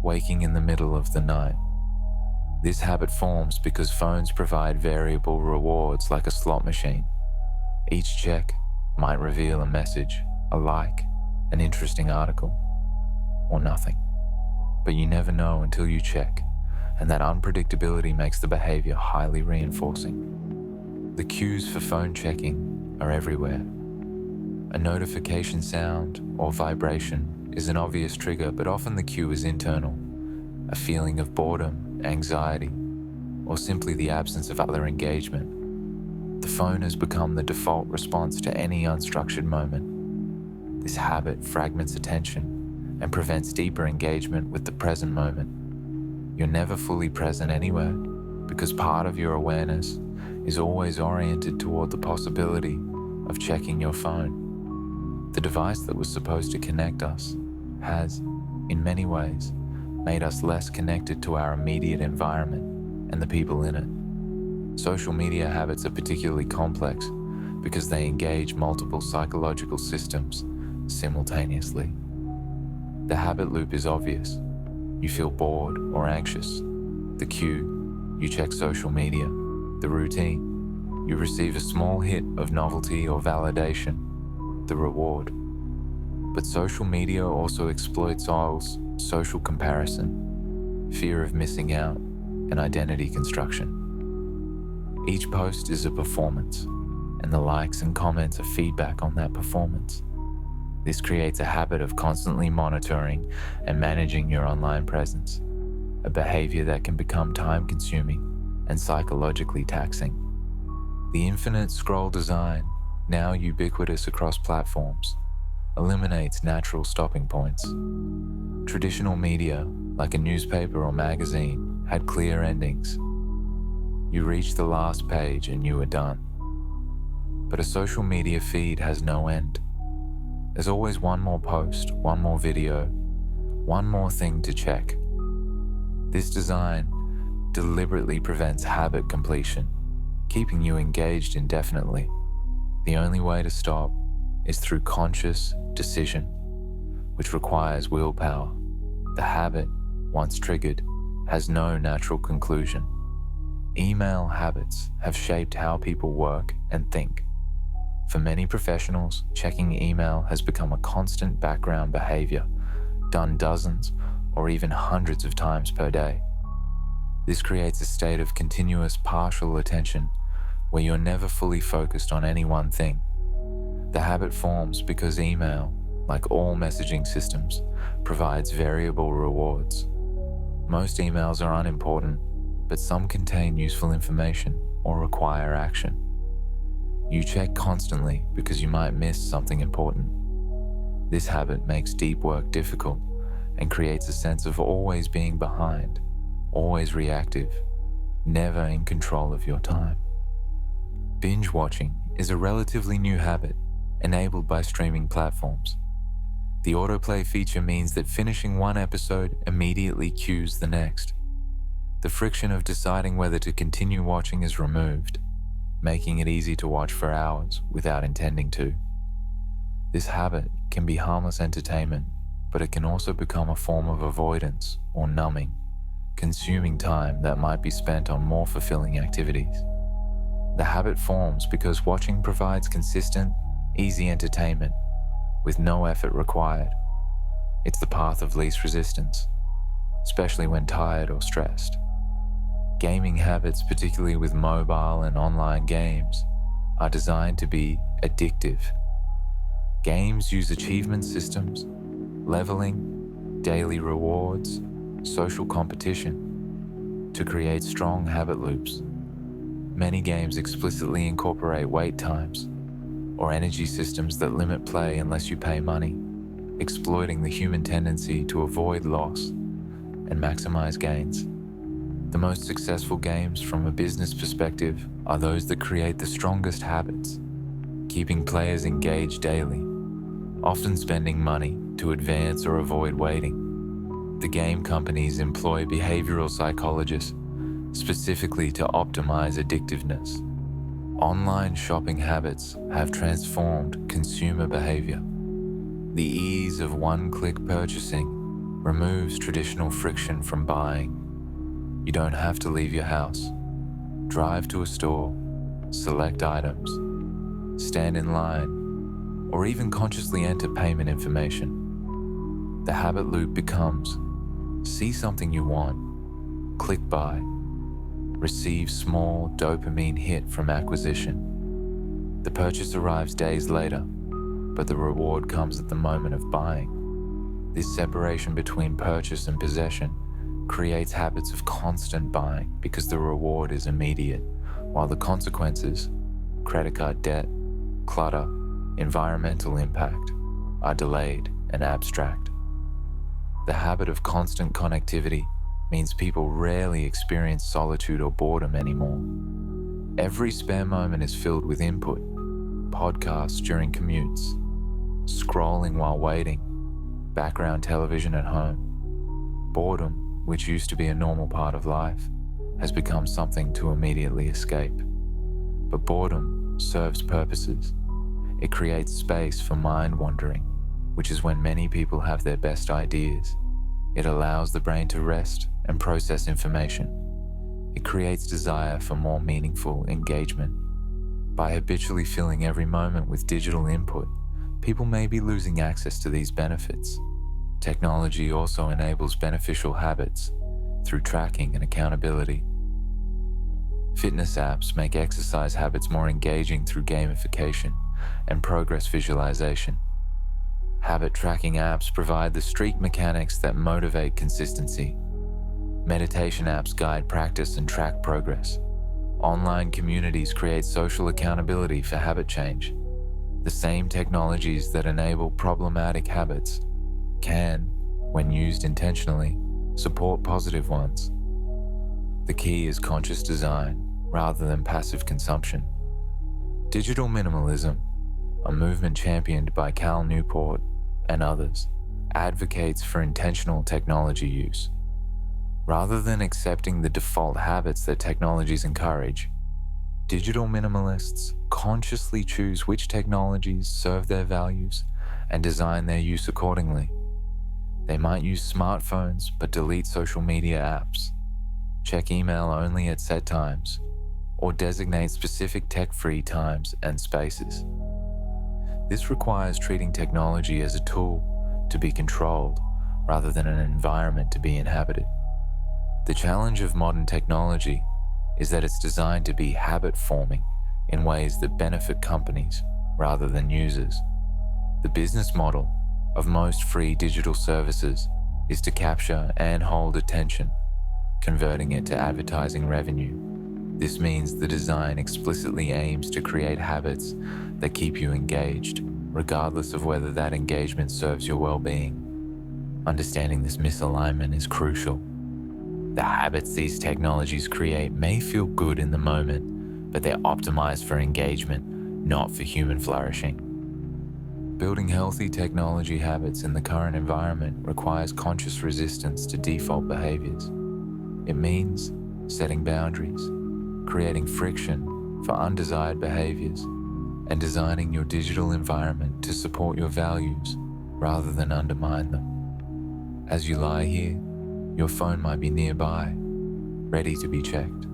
waking in the middle of the night. This habit forms because phones provide variable rewards like a slot machine. Each check might reveal a message, a like, an interesting article, or nothing. But you never know until you check, and that unpredictability makes the behavior highly reinforcing. The cues for phone checking are everywhere. A notification sound or vibration is an obvious trigger, but often the cue is internal, a feeling of boredom, anxiety, or simply the absence of other engagement. The phone has become the default response to any unstructured moment. This habit fragments attention and prevents deeper engagement with the present moment. You're never fully present anywhere because part of your awareness is always oriented toward the possibility of checking your phone. The device that was supposed to connect us has, in many ways, made us less connected to our immediate environment and the people in it. Social media habits are particularly complex because they engage multiple psychological systems simultaneously. The habit loop is obvious. You feel bored or anxious. The cue, you check social media. The routine, you receive a small hit of novelty or validation. The reward. But social media also exploits social comparison, fear of missing out, and identity construction. Each post is a performance, and the likes and comments are feedback on that performance. This creates a habit of constantly monitoring and managing your online presence, a behavior that can become time-consuming and psychologically taxing. The infinite scroll design, now ubiquitous across platforms, eliminates natural stopping points. Traditional media, like a newspaper or magazine, had clear endings. You reached the last page and you were done. But a social media feed has no end. There's always one more post, one more video, one more thing to check. This design deliberately prevents habit completion, keeping you engaged indefinitely. The only way to stop is through conscious decision, which requires willpower. The habit, once triggered, has no natural conclusion. Email habits have shaped how people work and think. For many professionals, checking email has become a constant background behavior, done dozens or even hundreds of times per day. This creates a state of continuous partial attention where you're never fully focused on any one thing. The habit forms because email, like all messaging systems, provides variable rewards. Most emails are unimportant, but some contain useful information or require action. You check constantly because you might miss something important. This habit makes deep work difficult and creates a sense of always being behind, always reactive, never in control of your time. Binge watching is a relatively new habit enabled by streaming platforms. The autoplay feature means that finishing one episode immediately cues the next. The friction of deciding whether to continue watching is removed, making it easy to watch for hours without intending to. This habit can be harmless entertainment, but it can also become a form of avoidance or numbing, consuming time that might be spent on more fulfilling activities. The habit forms because watching provides consistent, easy entertainment with no effort required. It's the path of least resistance, especially when tired or stressed. Gaming habits, particularly with mobile and online games, are designed to be addictive. Games use achievement systems, leveling, daily rewards, social competition to create strong habit loops. Many games explicitly incorporate wait times or energy systems that limit play unless you pay money, exploiting the human tendency to avoid loss and maximize gains. The most successful games from a business perspective are those that create the strongest habits, keeping players engaged daily, often spending money to advance or avoid waiting. The game companies employ behavioral psychologists specifically to optimize addictiveness. Online shopping habits have transformed consumer behavior. The ease of one-click purchasing removes traditional friction from buying. You don't have to leave your house, drive to a store, select items, stand in line, or even consciously enter payment information. The habit loop becomes: see something you want, click buy, receive small dopamine hit from acquisition. The purchase arrives days later, but the reward comes at the moment of buying. This separation between purchase and possession creates habits of constant buying because the reward is immediate, while the consequences, credit card debt, clutter, environmental impact, are delayed and abstract. The habit of constant connectivity means people rarely experience solitude or boredom anymore. Every spare moment is filled with input, podcasts during commutes, scrolling while waiting, background television at home. Boredom, which used to be a normal part of life, has become something to immediately escape. But boredom serves purposes. It creates space for mind wandering, which is when many people have their best ideas. It allows the brain to rest and process information. It creates desire for more meaningful engagement. By habitually filling every moment with digital input, people may be losing access to these benefits. Technology also enables beneficial habits through tracking and accountability. Fitness apps make exercise habits more engaging through gamification and progress visualization. Habit tracking apps provide the streak mechanics that motivate consistency. Meditation apps guide practice and track progress. Online communities create social accountability for habit change. The same technologies that enable problematic habits can, when used intentionally, support positive ones. The key is conscious design rather than passive consumption. Digital minimalism, a movement championed by Cal Newport and others, advocates for intentional technology use. Rather than accepting the default habits that technologies encourage, digital minimalists consciously choose which technologies serve their values and design their use accordingly. They might use smartphones but delete social media apps. check email only at set times, or designate specific tech-free times and spaces. This requires treating technology as a tool to be controlled rather than an environment to be inhabited. The challenge of modern technology is that it's designed to be habit-forming in ways that benefit companies rather than users. The business model of most free digital services is to capture and hold attention, converting it to advertising revenue. This means the design explicitly aims to create habits that keep you engaged, regardless of whether that engagement serves your well-being. Understanding this misalignment is crucial. The habits these technologies create may feel good in the moment, but they're optimized for engagement, not for human flourishing. Building healthy technology habits in the current environment requires conscious resistance to default behaviors. It means setting boundaries, creating friction for undesired behaviors, and designing your digital environment to support your values rather than undermine them. As you lie here, your phone might be nearby, ready to be checked.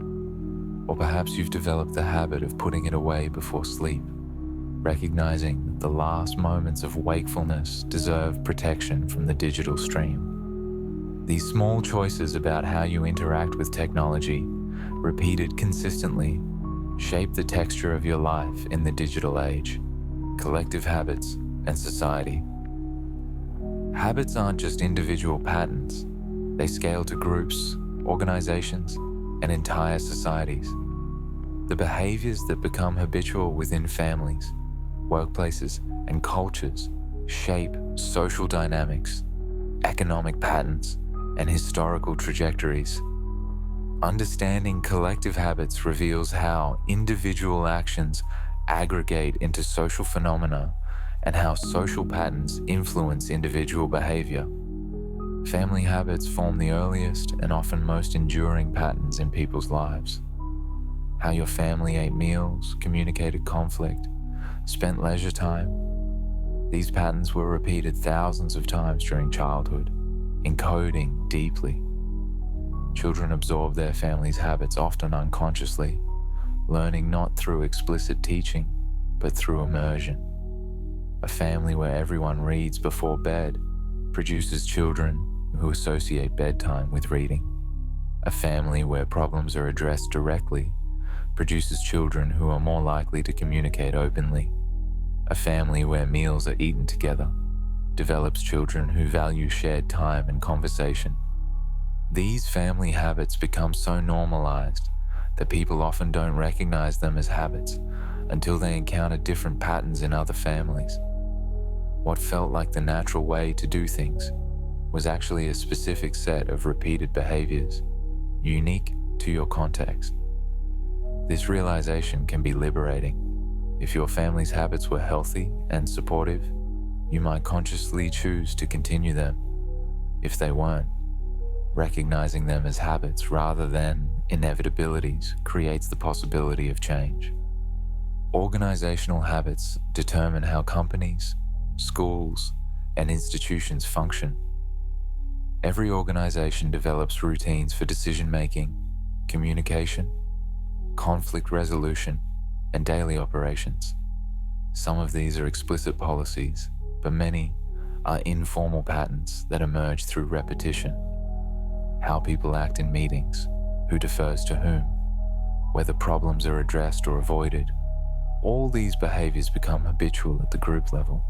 Or perhaps you've developed the habit of putting it away before sleep, recognizing that the last moments of wakefulness deserve protection from the digital stream. These small choices about how you interact with technology, repeated consistently, shape the texture of your life in the digital age, collective habits, and society. Habits aren't just individual patterns. They scale to groups, organizations, and entire societies. The behaviors that become habitual within families, workplaces, and cultures shape social dynamics, economic patterns, and historical trajectories. Understanding collective habits reveals how individual actions aggregate into social phenomena and how social patterns influence individual behavior. Family habits form the earliest and often most enduring patterns in people's lives. How your family ate meals, communicated conflict, spent leisure time. These patterns were repeated thousands of times during childhood, encoding deeply. Children absorb their family's habits often unconsciously, learning not through explicit teaching, but through immersion. A family where everyone reads before bed produces children who associate bedtime with reading. A family where problems are addressed directly produces children who are more likely to communicate openly. A family where meals are eaten together develops children who value shared time and conversation. These family habits become so normalized that people often don't recognize them as habits until they encounter different patterns in other families. What felt like the natural way to do things was actually a specific set of repeated behaviors, unique to your context. This realization can be liberating. If your family's habits were healthy and supportive, you might consciously choose to continue them. If they weren't, recognizing them as habits rather than inevitabilities creates the possibility of change. Organizational habits determine how companies, schools, and institutions function. Every organization develops routines for decision-making, communication, conflict resolution, and daily operations. Some of these are explicit policies, but many are informal patterns that emerge through repetition. How people act in meetings, who defers to whom, whether problems are addressed or avoided. All these behaviors become habitual at the group level.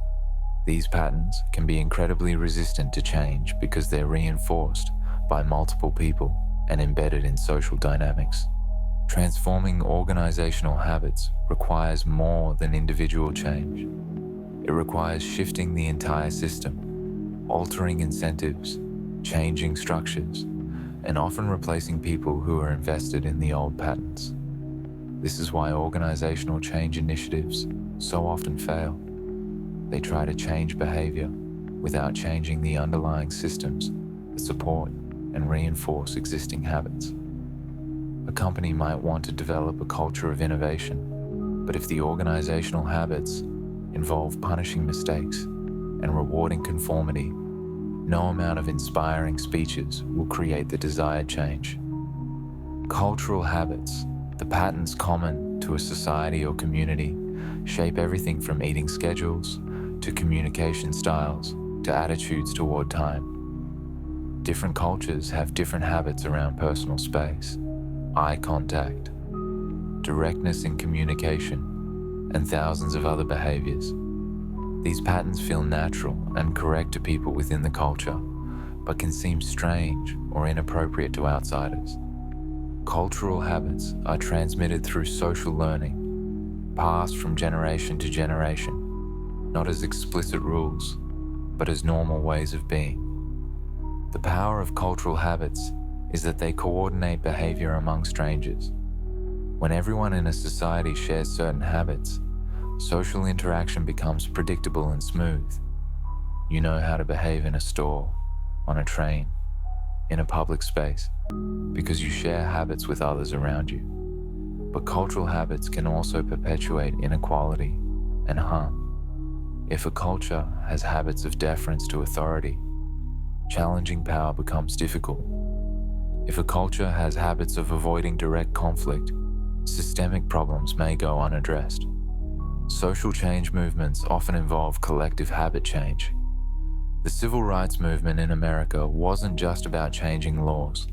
These patterns can be incredibly resistant to change because they're reinforced by multiple people and embedded in social dynamics. Transforming organizational habits requires more than individual change. It requires shifting the entire system, altering incentives, changing structures, and often replacing people who are invested in the old patterns. This is why organizational change initiatives so often fail. They try to change behavior without changing the underlying systems that support and reinforce existing habits. A company might want to develop a culture of innovation, but if the organizational habits involve punishing mistakes and rewarding conformity, no amount of inspiring speeches will create the desired change. Cultural habits, the patterns common to a society or community, shape everything from eating schedules to communication styles to attitudes toward time. Different cultures have different habits around personal space, eye contact, directness in communication, and thousands of other behaviors. These patterns feel natural and correct to people within the culture, but can seem strange or inappropriate to outsiders. Cultural habits are transmitted through social learning, passed from generation to generation, not as explicit rules, but as normal ways of being. The power of cultural habits is that they coordinate behavior among strangers. When everyone in a society shares certain habits, social interaction becomes predictable and smooth. You know how to behave in a store, on a train, in a public space, because you share habits with others around you. But cultural habits can also perpetuate inequality and harm. If a culture has habits of deference to authority, challenging power becomes difficult. If a culture has habits of avoiding direct conflict, systemic problems may go unaddressed. Social change movements often involve collective habit change. The civil rights movement in America wasn't just about changing laws.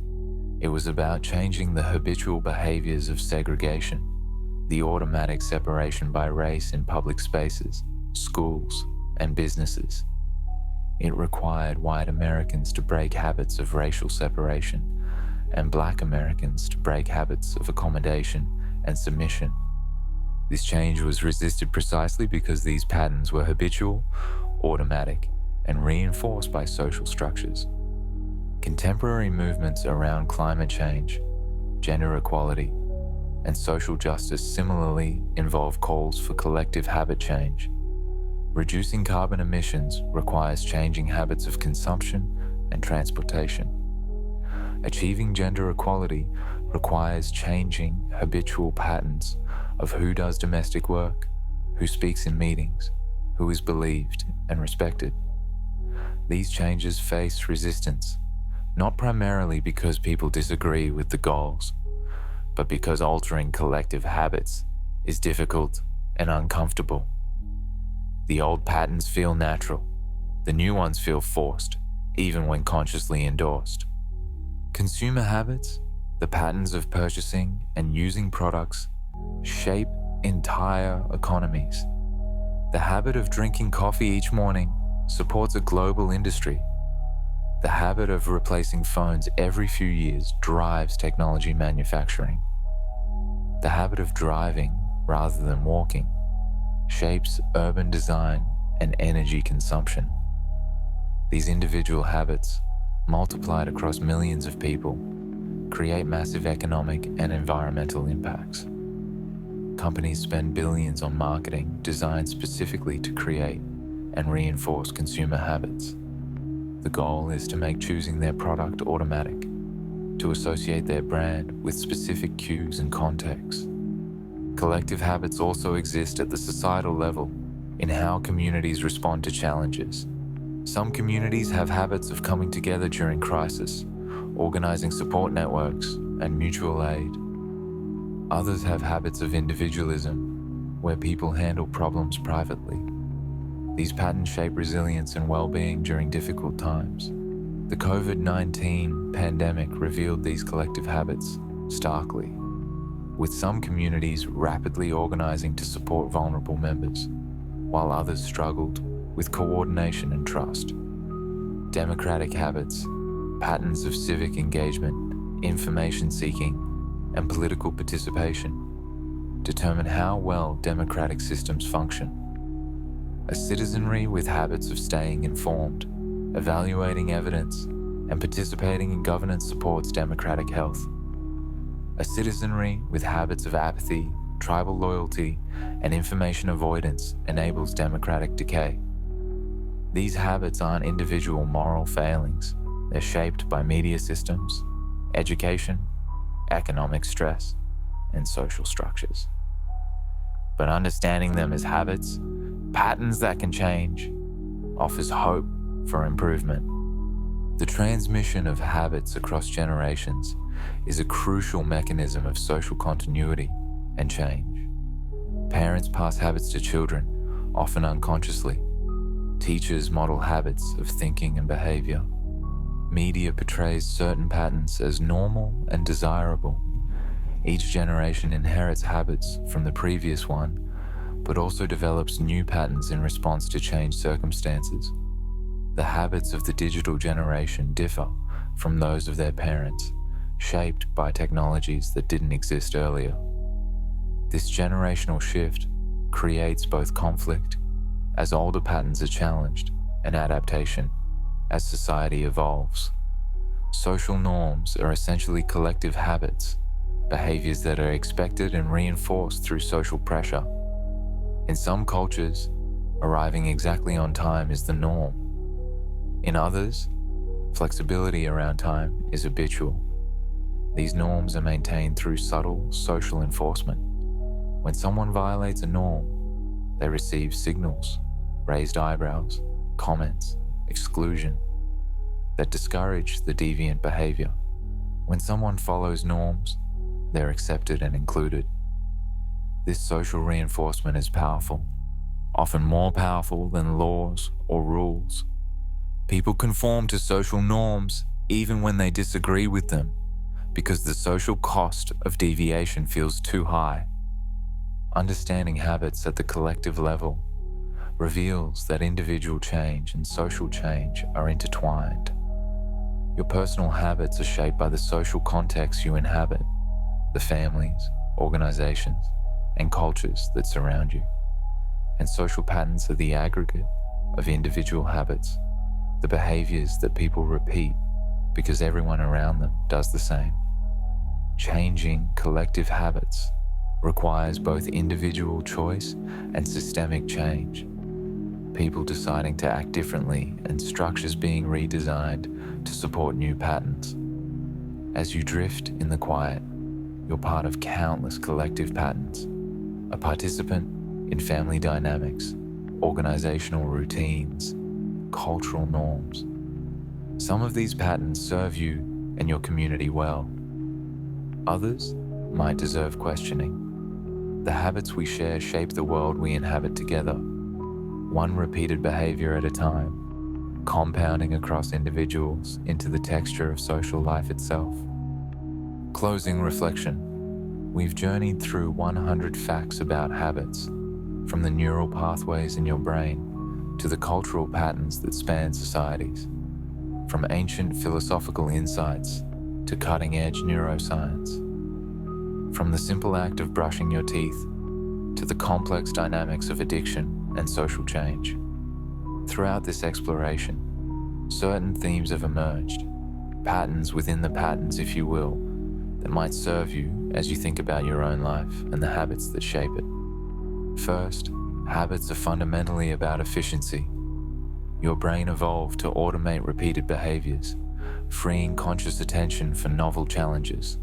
It was about changing the habitual behaviors of segregation, the automatic separation by race in public spaces, schools, and businesses. It required white Americans to break habits of racial separation and Black Americans to break habits of accommodation and submission. This change was resisted precisely because these patterns were habitual, automatic, and reinforced by social structures. Contemporary movements around climate change, gender equality, and social justice similarly involve calls for collective habit change. Reducing carbon emissions requires changing habits of consumption and transportation. Achieving gender equality requires changing habitual patterns of who does domestic work, who speaks in meetings, who is believed and respected. These changes face resistance, not primarily because people disagree with the goals, but because altering collective habits is difficult and uncomfortable. The old patterns feel natural, the new ones feel forced, even when consciously endorsed. Consumer habits, the patterns of purchasing and using products, shape entire economies. The habit of drinking coffee each morning supports a global industry. The habit of replacing phones every few years drives technology manufacturing. The habit of driving rather than walking shapes urban design and energy consumption. These individual habits, multiplied across millions of people, create massive economic and environmental impacts. Companies spend billions on marketing designed specifically to create and reinforce consumer habits. The goal is to make choosing their product automatic, to associate their brand with specific cues and contexts. Collective habits also exist at the societal level in how communities respond to challenges. Some communities have habits of coming together during crisis, organizing support networks and mutual aid. Others have habits of individualism, where people handle problems privately. These patterns shape resilience and well-being during difficult times. The COVID-19 pandemic revealed these collective habits starkly, with some communities rapidly organizing to support vulnerable members, while others struggled with coordination and trust. Democratic habits, patterns of civic engagement, information seeking, and political participation determine how well democratic systems function. A citizenry with habits of staying informed, evaluating evidence, and participating in governance supports democratic health. A citizenry with habits of apathy, tribal loyalty, and information avoidance enables democratic decay. These habits aren't individual moral failings. They're shaped by media systems, education, economic stress, and social structures. But understanding them as habits, patterns that can change, offers hope for improvement. The transmission of habits across generations is a crucial mechanism of social continuity and change. Parents pass habits to children, often unconsciously. Teachers model habits of thinking and behavior. Media portrays certain patterns as normal and desirable. Each generation inherits habits from the previous one, but also develops new patterns in response to changed circumstances. The habits of the digital generation differ from those of their parents, shaped by technologies that didn't exist earlier. This generational shift creates both conflict, as older patterns are challenged, and adaptation, as society evolves. Social norms are essentially collective habits, behaviors that are expected and reinforced through social pressure. In some cultures, arriving exactly on time is the norm. In others, flexibility around time is habitual. These norms are maintained through subtle social enforcement. When someone violates a norm, they receive signals, raised eyebrows, comments, exclusion, that discourage the deviant behavior. When someone follows norms, they're accepted and included. This social reinforcement is powerful, often more powerful than laws or rules. People conform to social norms even when they disagree with them, because the social cost of deviation feels too high. Understanding habits at the collective level reveals that individual change and social change are intertwined. Your personal habits are shaped by the social context you inhabit, the families, organizations, and cultures that surround you. And social patterns are the aggregate of individual habits, the behaviors that people repeat because everyone around them does the same. Changing collective habits requires both individual choice and systemic change. People deciding to act differently and structures being redesigned to support new patterns. As you drift in the quiet, you're part of countless collective patterns, a participant in family dynamics, organizational routines, cultural norms. Some of these patterns serve you and your community well. Others might deserve questioning. The habits we share shape the world we inhabit together, one repeated behavior at a time, compounding across individuals into the texture of social life itself. Closing reflection. We've journeyed through 100 facts about habits, from the neural pathways in your brain to the cultural patterns that span societies, from ancient philosophical insights to cutting-edge neuroscience, from the simple act of brushing your teeth to the complex dynamics of addiction and social change. Throughout this exploration, certain themes have emerged, patterns within the patterns, if you will, that might serve you as you think about your own life and the habits that shape it. First, habits are fundamentally about efficiency. Your brain evolved to automate repeated behaviors, freeing conscious attention for novel challenges.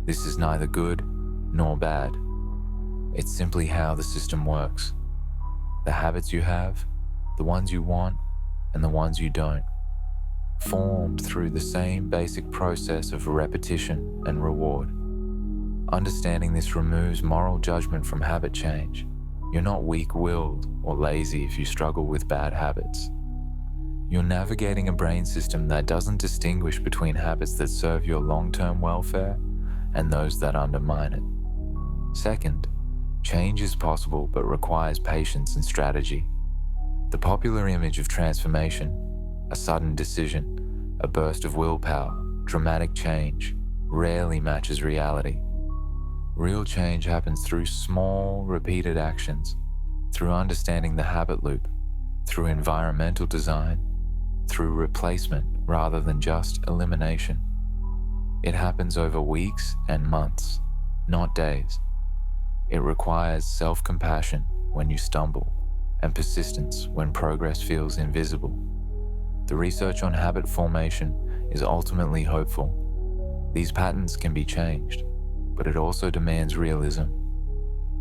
This is neither good nor bad. It's simply how the system works. The habits you have, the ones you want, and the ones you don't, formed through the same basic process of repetition and reward. Understanding this removes moral judgment from habit change. You're not weak-willed or lazy if you struggle with bad habits. You're navigating a brain system that doesn't distinguish between habits that serve your long-term welfare and those that undermine it. Second, change is possible but requires patience and strategy. The popular image of transformation, a sudden decision, a burst of willpower, dramatic change, rarely matches reality. Real change happens through small, repeated actions, through understanding the habit loop, through environmental design, through replacement rather than just elimination. It happens over weeks and months, not days. It requires self-compassion when you stumble, and persistence when progress feels invisible. The research on habit formation is ultimately hopeful. These patterns can be changed, but it also demands realism.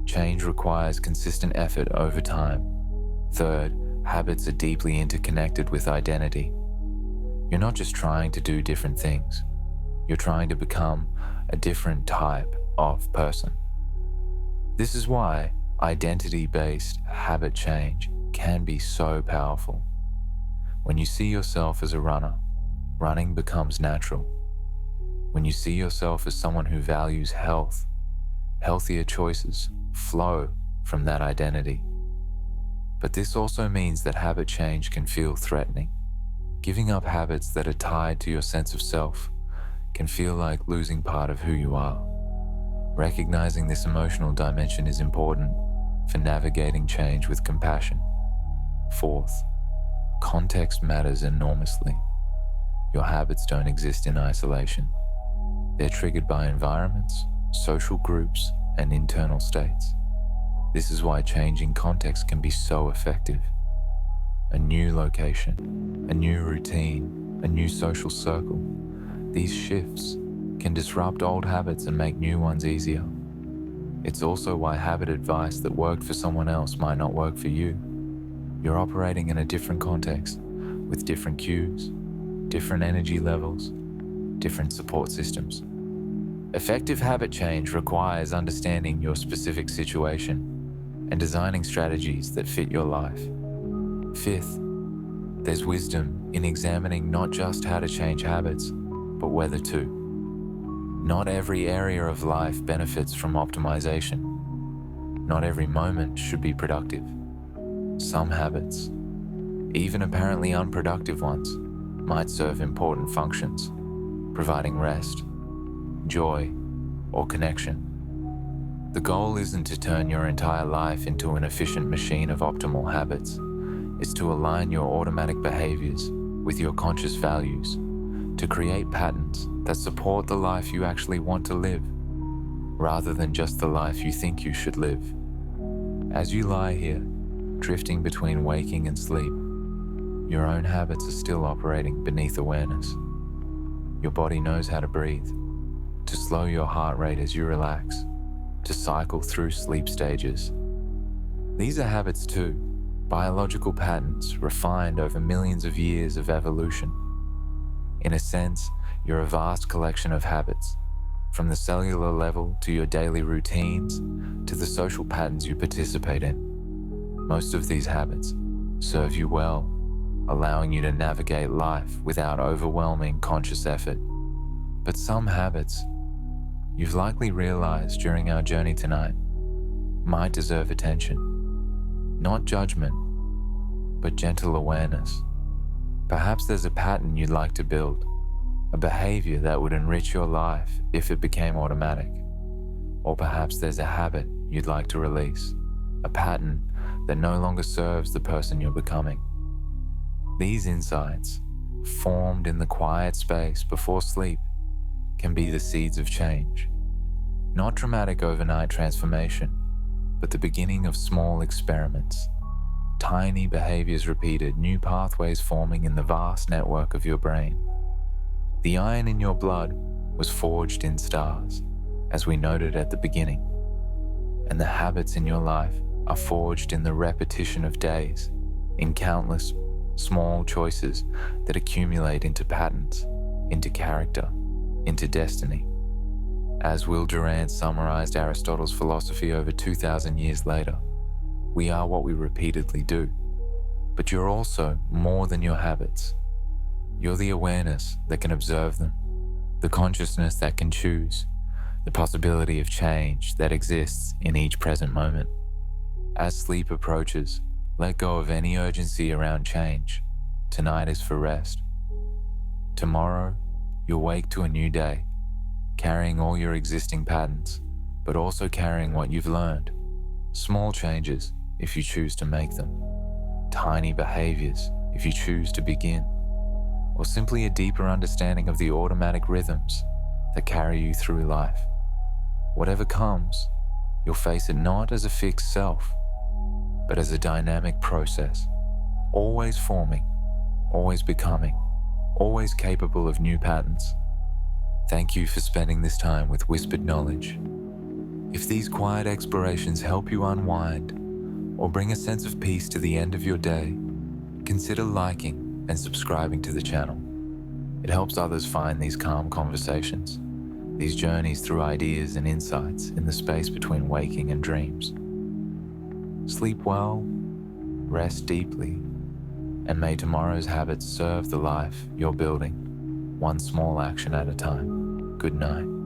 Change requires consistent effort over time. Third, habits are deeply interconnected with identity. You're not just trying to do different things. You're trying to become a different type of person. This is why identity-based habit change can be so powerful. When you see yourself as a runner, running becomes natural. When you see yourself as someone who values health, healthier choices flow from that identity. But this also means that habit change can feel threatening. Giving up habits that are tied to your sense of self can feel like losing part of who you are. Recognizing this emotional dimension is important for navigating change with compassion. Fourth, context matters enormously. Your habits don't exist in isolation. They're triggered by environments, social groups, and internal states. This is why changing context can be so effective. A new location, a new routine, a new social circle. These shifts can disrupt old habits and make new ones easier. It's also why habit advice that worked for someone else might not work for you. You're operating in a different context, with different cues, different energy levels, different support systems. Effective habit change requires understanding your specific situation and designing strategies that fit your life. Fifth, there's wisdom in examining not just how to change habits, but whether to. Not every area of life benefits from optimization. Not every moment should be productive. Some habits, even apparently unproductive ones, might serve important functions, providing rest, joy, or connection. The goal isn't to turn your entire life into an efficient machine of optimal habits. It's to align your automatic behaviors with your conscious values, to create patterns that support the life you actually want to live, rather than just the life you think you should live. As you lie here, drifting between waking and sleep, your own habits are still operating beneath awareness. Your body knows how to breathe, to slow your heart rate as you relax, to cycle through sleep stages. These are habits too, biological patterns refined over millions of years of evolution. In a sense, you're a vast collection of habits, from the cellular level to your daily routines to the social patterns you participate in. Most of these habits serve you well, allowing you to navigate life without overwhelming conscious effort. But some habits, you've likely realized during our journey tonight, might deserve attention. Not judgment, but gentle awareness. Perhaps there's a pattern you'd like to build, a behavior that would enrich your life if it became automatic. Or perhaps there's a habit you'd like to release, a pattern that no longer serves the person you're becoming. These insights, formed in the quiet space before sleep, can be the seeds of change. Not dramatic overnight transformation, but the beginning of small experiments. Tiny behaviors repeated, new pathways forming in the vast network of your brain. The iron in your blood was forged in stars, as we noted at the beginning. And the habits in your life are forged in the repetition of days, in countless small choices that accumulate into patterns, into character, into destiny. As Will Durant summarized Aristotle's philosophy over 2,000 years later, we are what we repeatedly do. But you're also more than your habits. You're the awareness that can observe them, the consciousness that can choose, the possibility of change that exists in each present moment. As sleep approaches, let go of any urgency around change. Tonight is for rest. Tomorrow, you'll wake to a new day, carrying all your existing patterns, but also carrying what you've learned. Small changes, if you choose to make them. Tiny behaviors, if you choose to begin. Or simply a deeper understanding of the automatic rhythms that carry you through life. Whatever comes, you'll face it not as a fixed self, but as a dynamic process, always forming, always becoming, always capable of new patterns. Thank you for spending this time with Whispered Knowledge. If these quiet explorations help you unwind or bring a sense of peace to the end of your day, consider liking and subscribing to the channel. It helps others find these calm conversations, these journeys through ideas and insights in the space between waking and dreams. Sleep well, rest deeply, and may tomorrow's habits serve the life you're building, one small action at a time. Good night.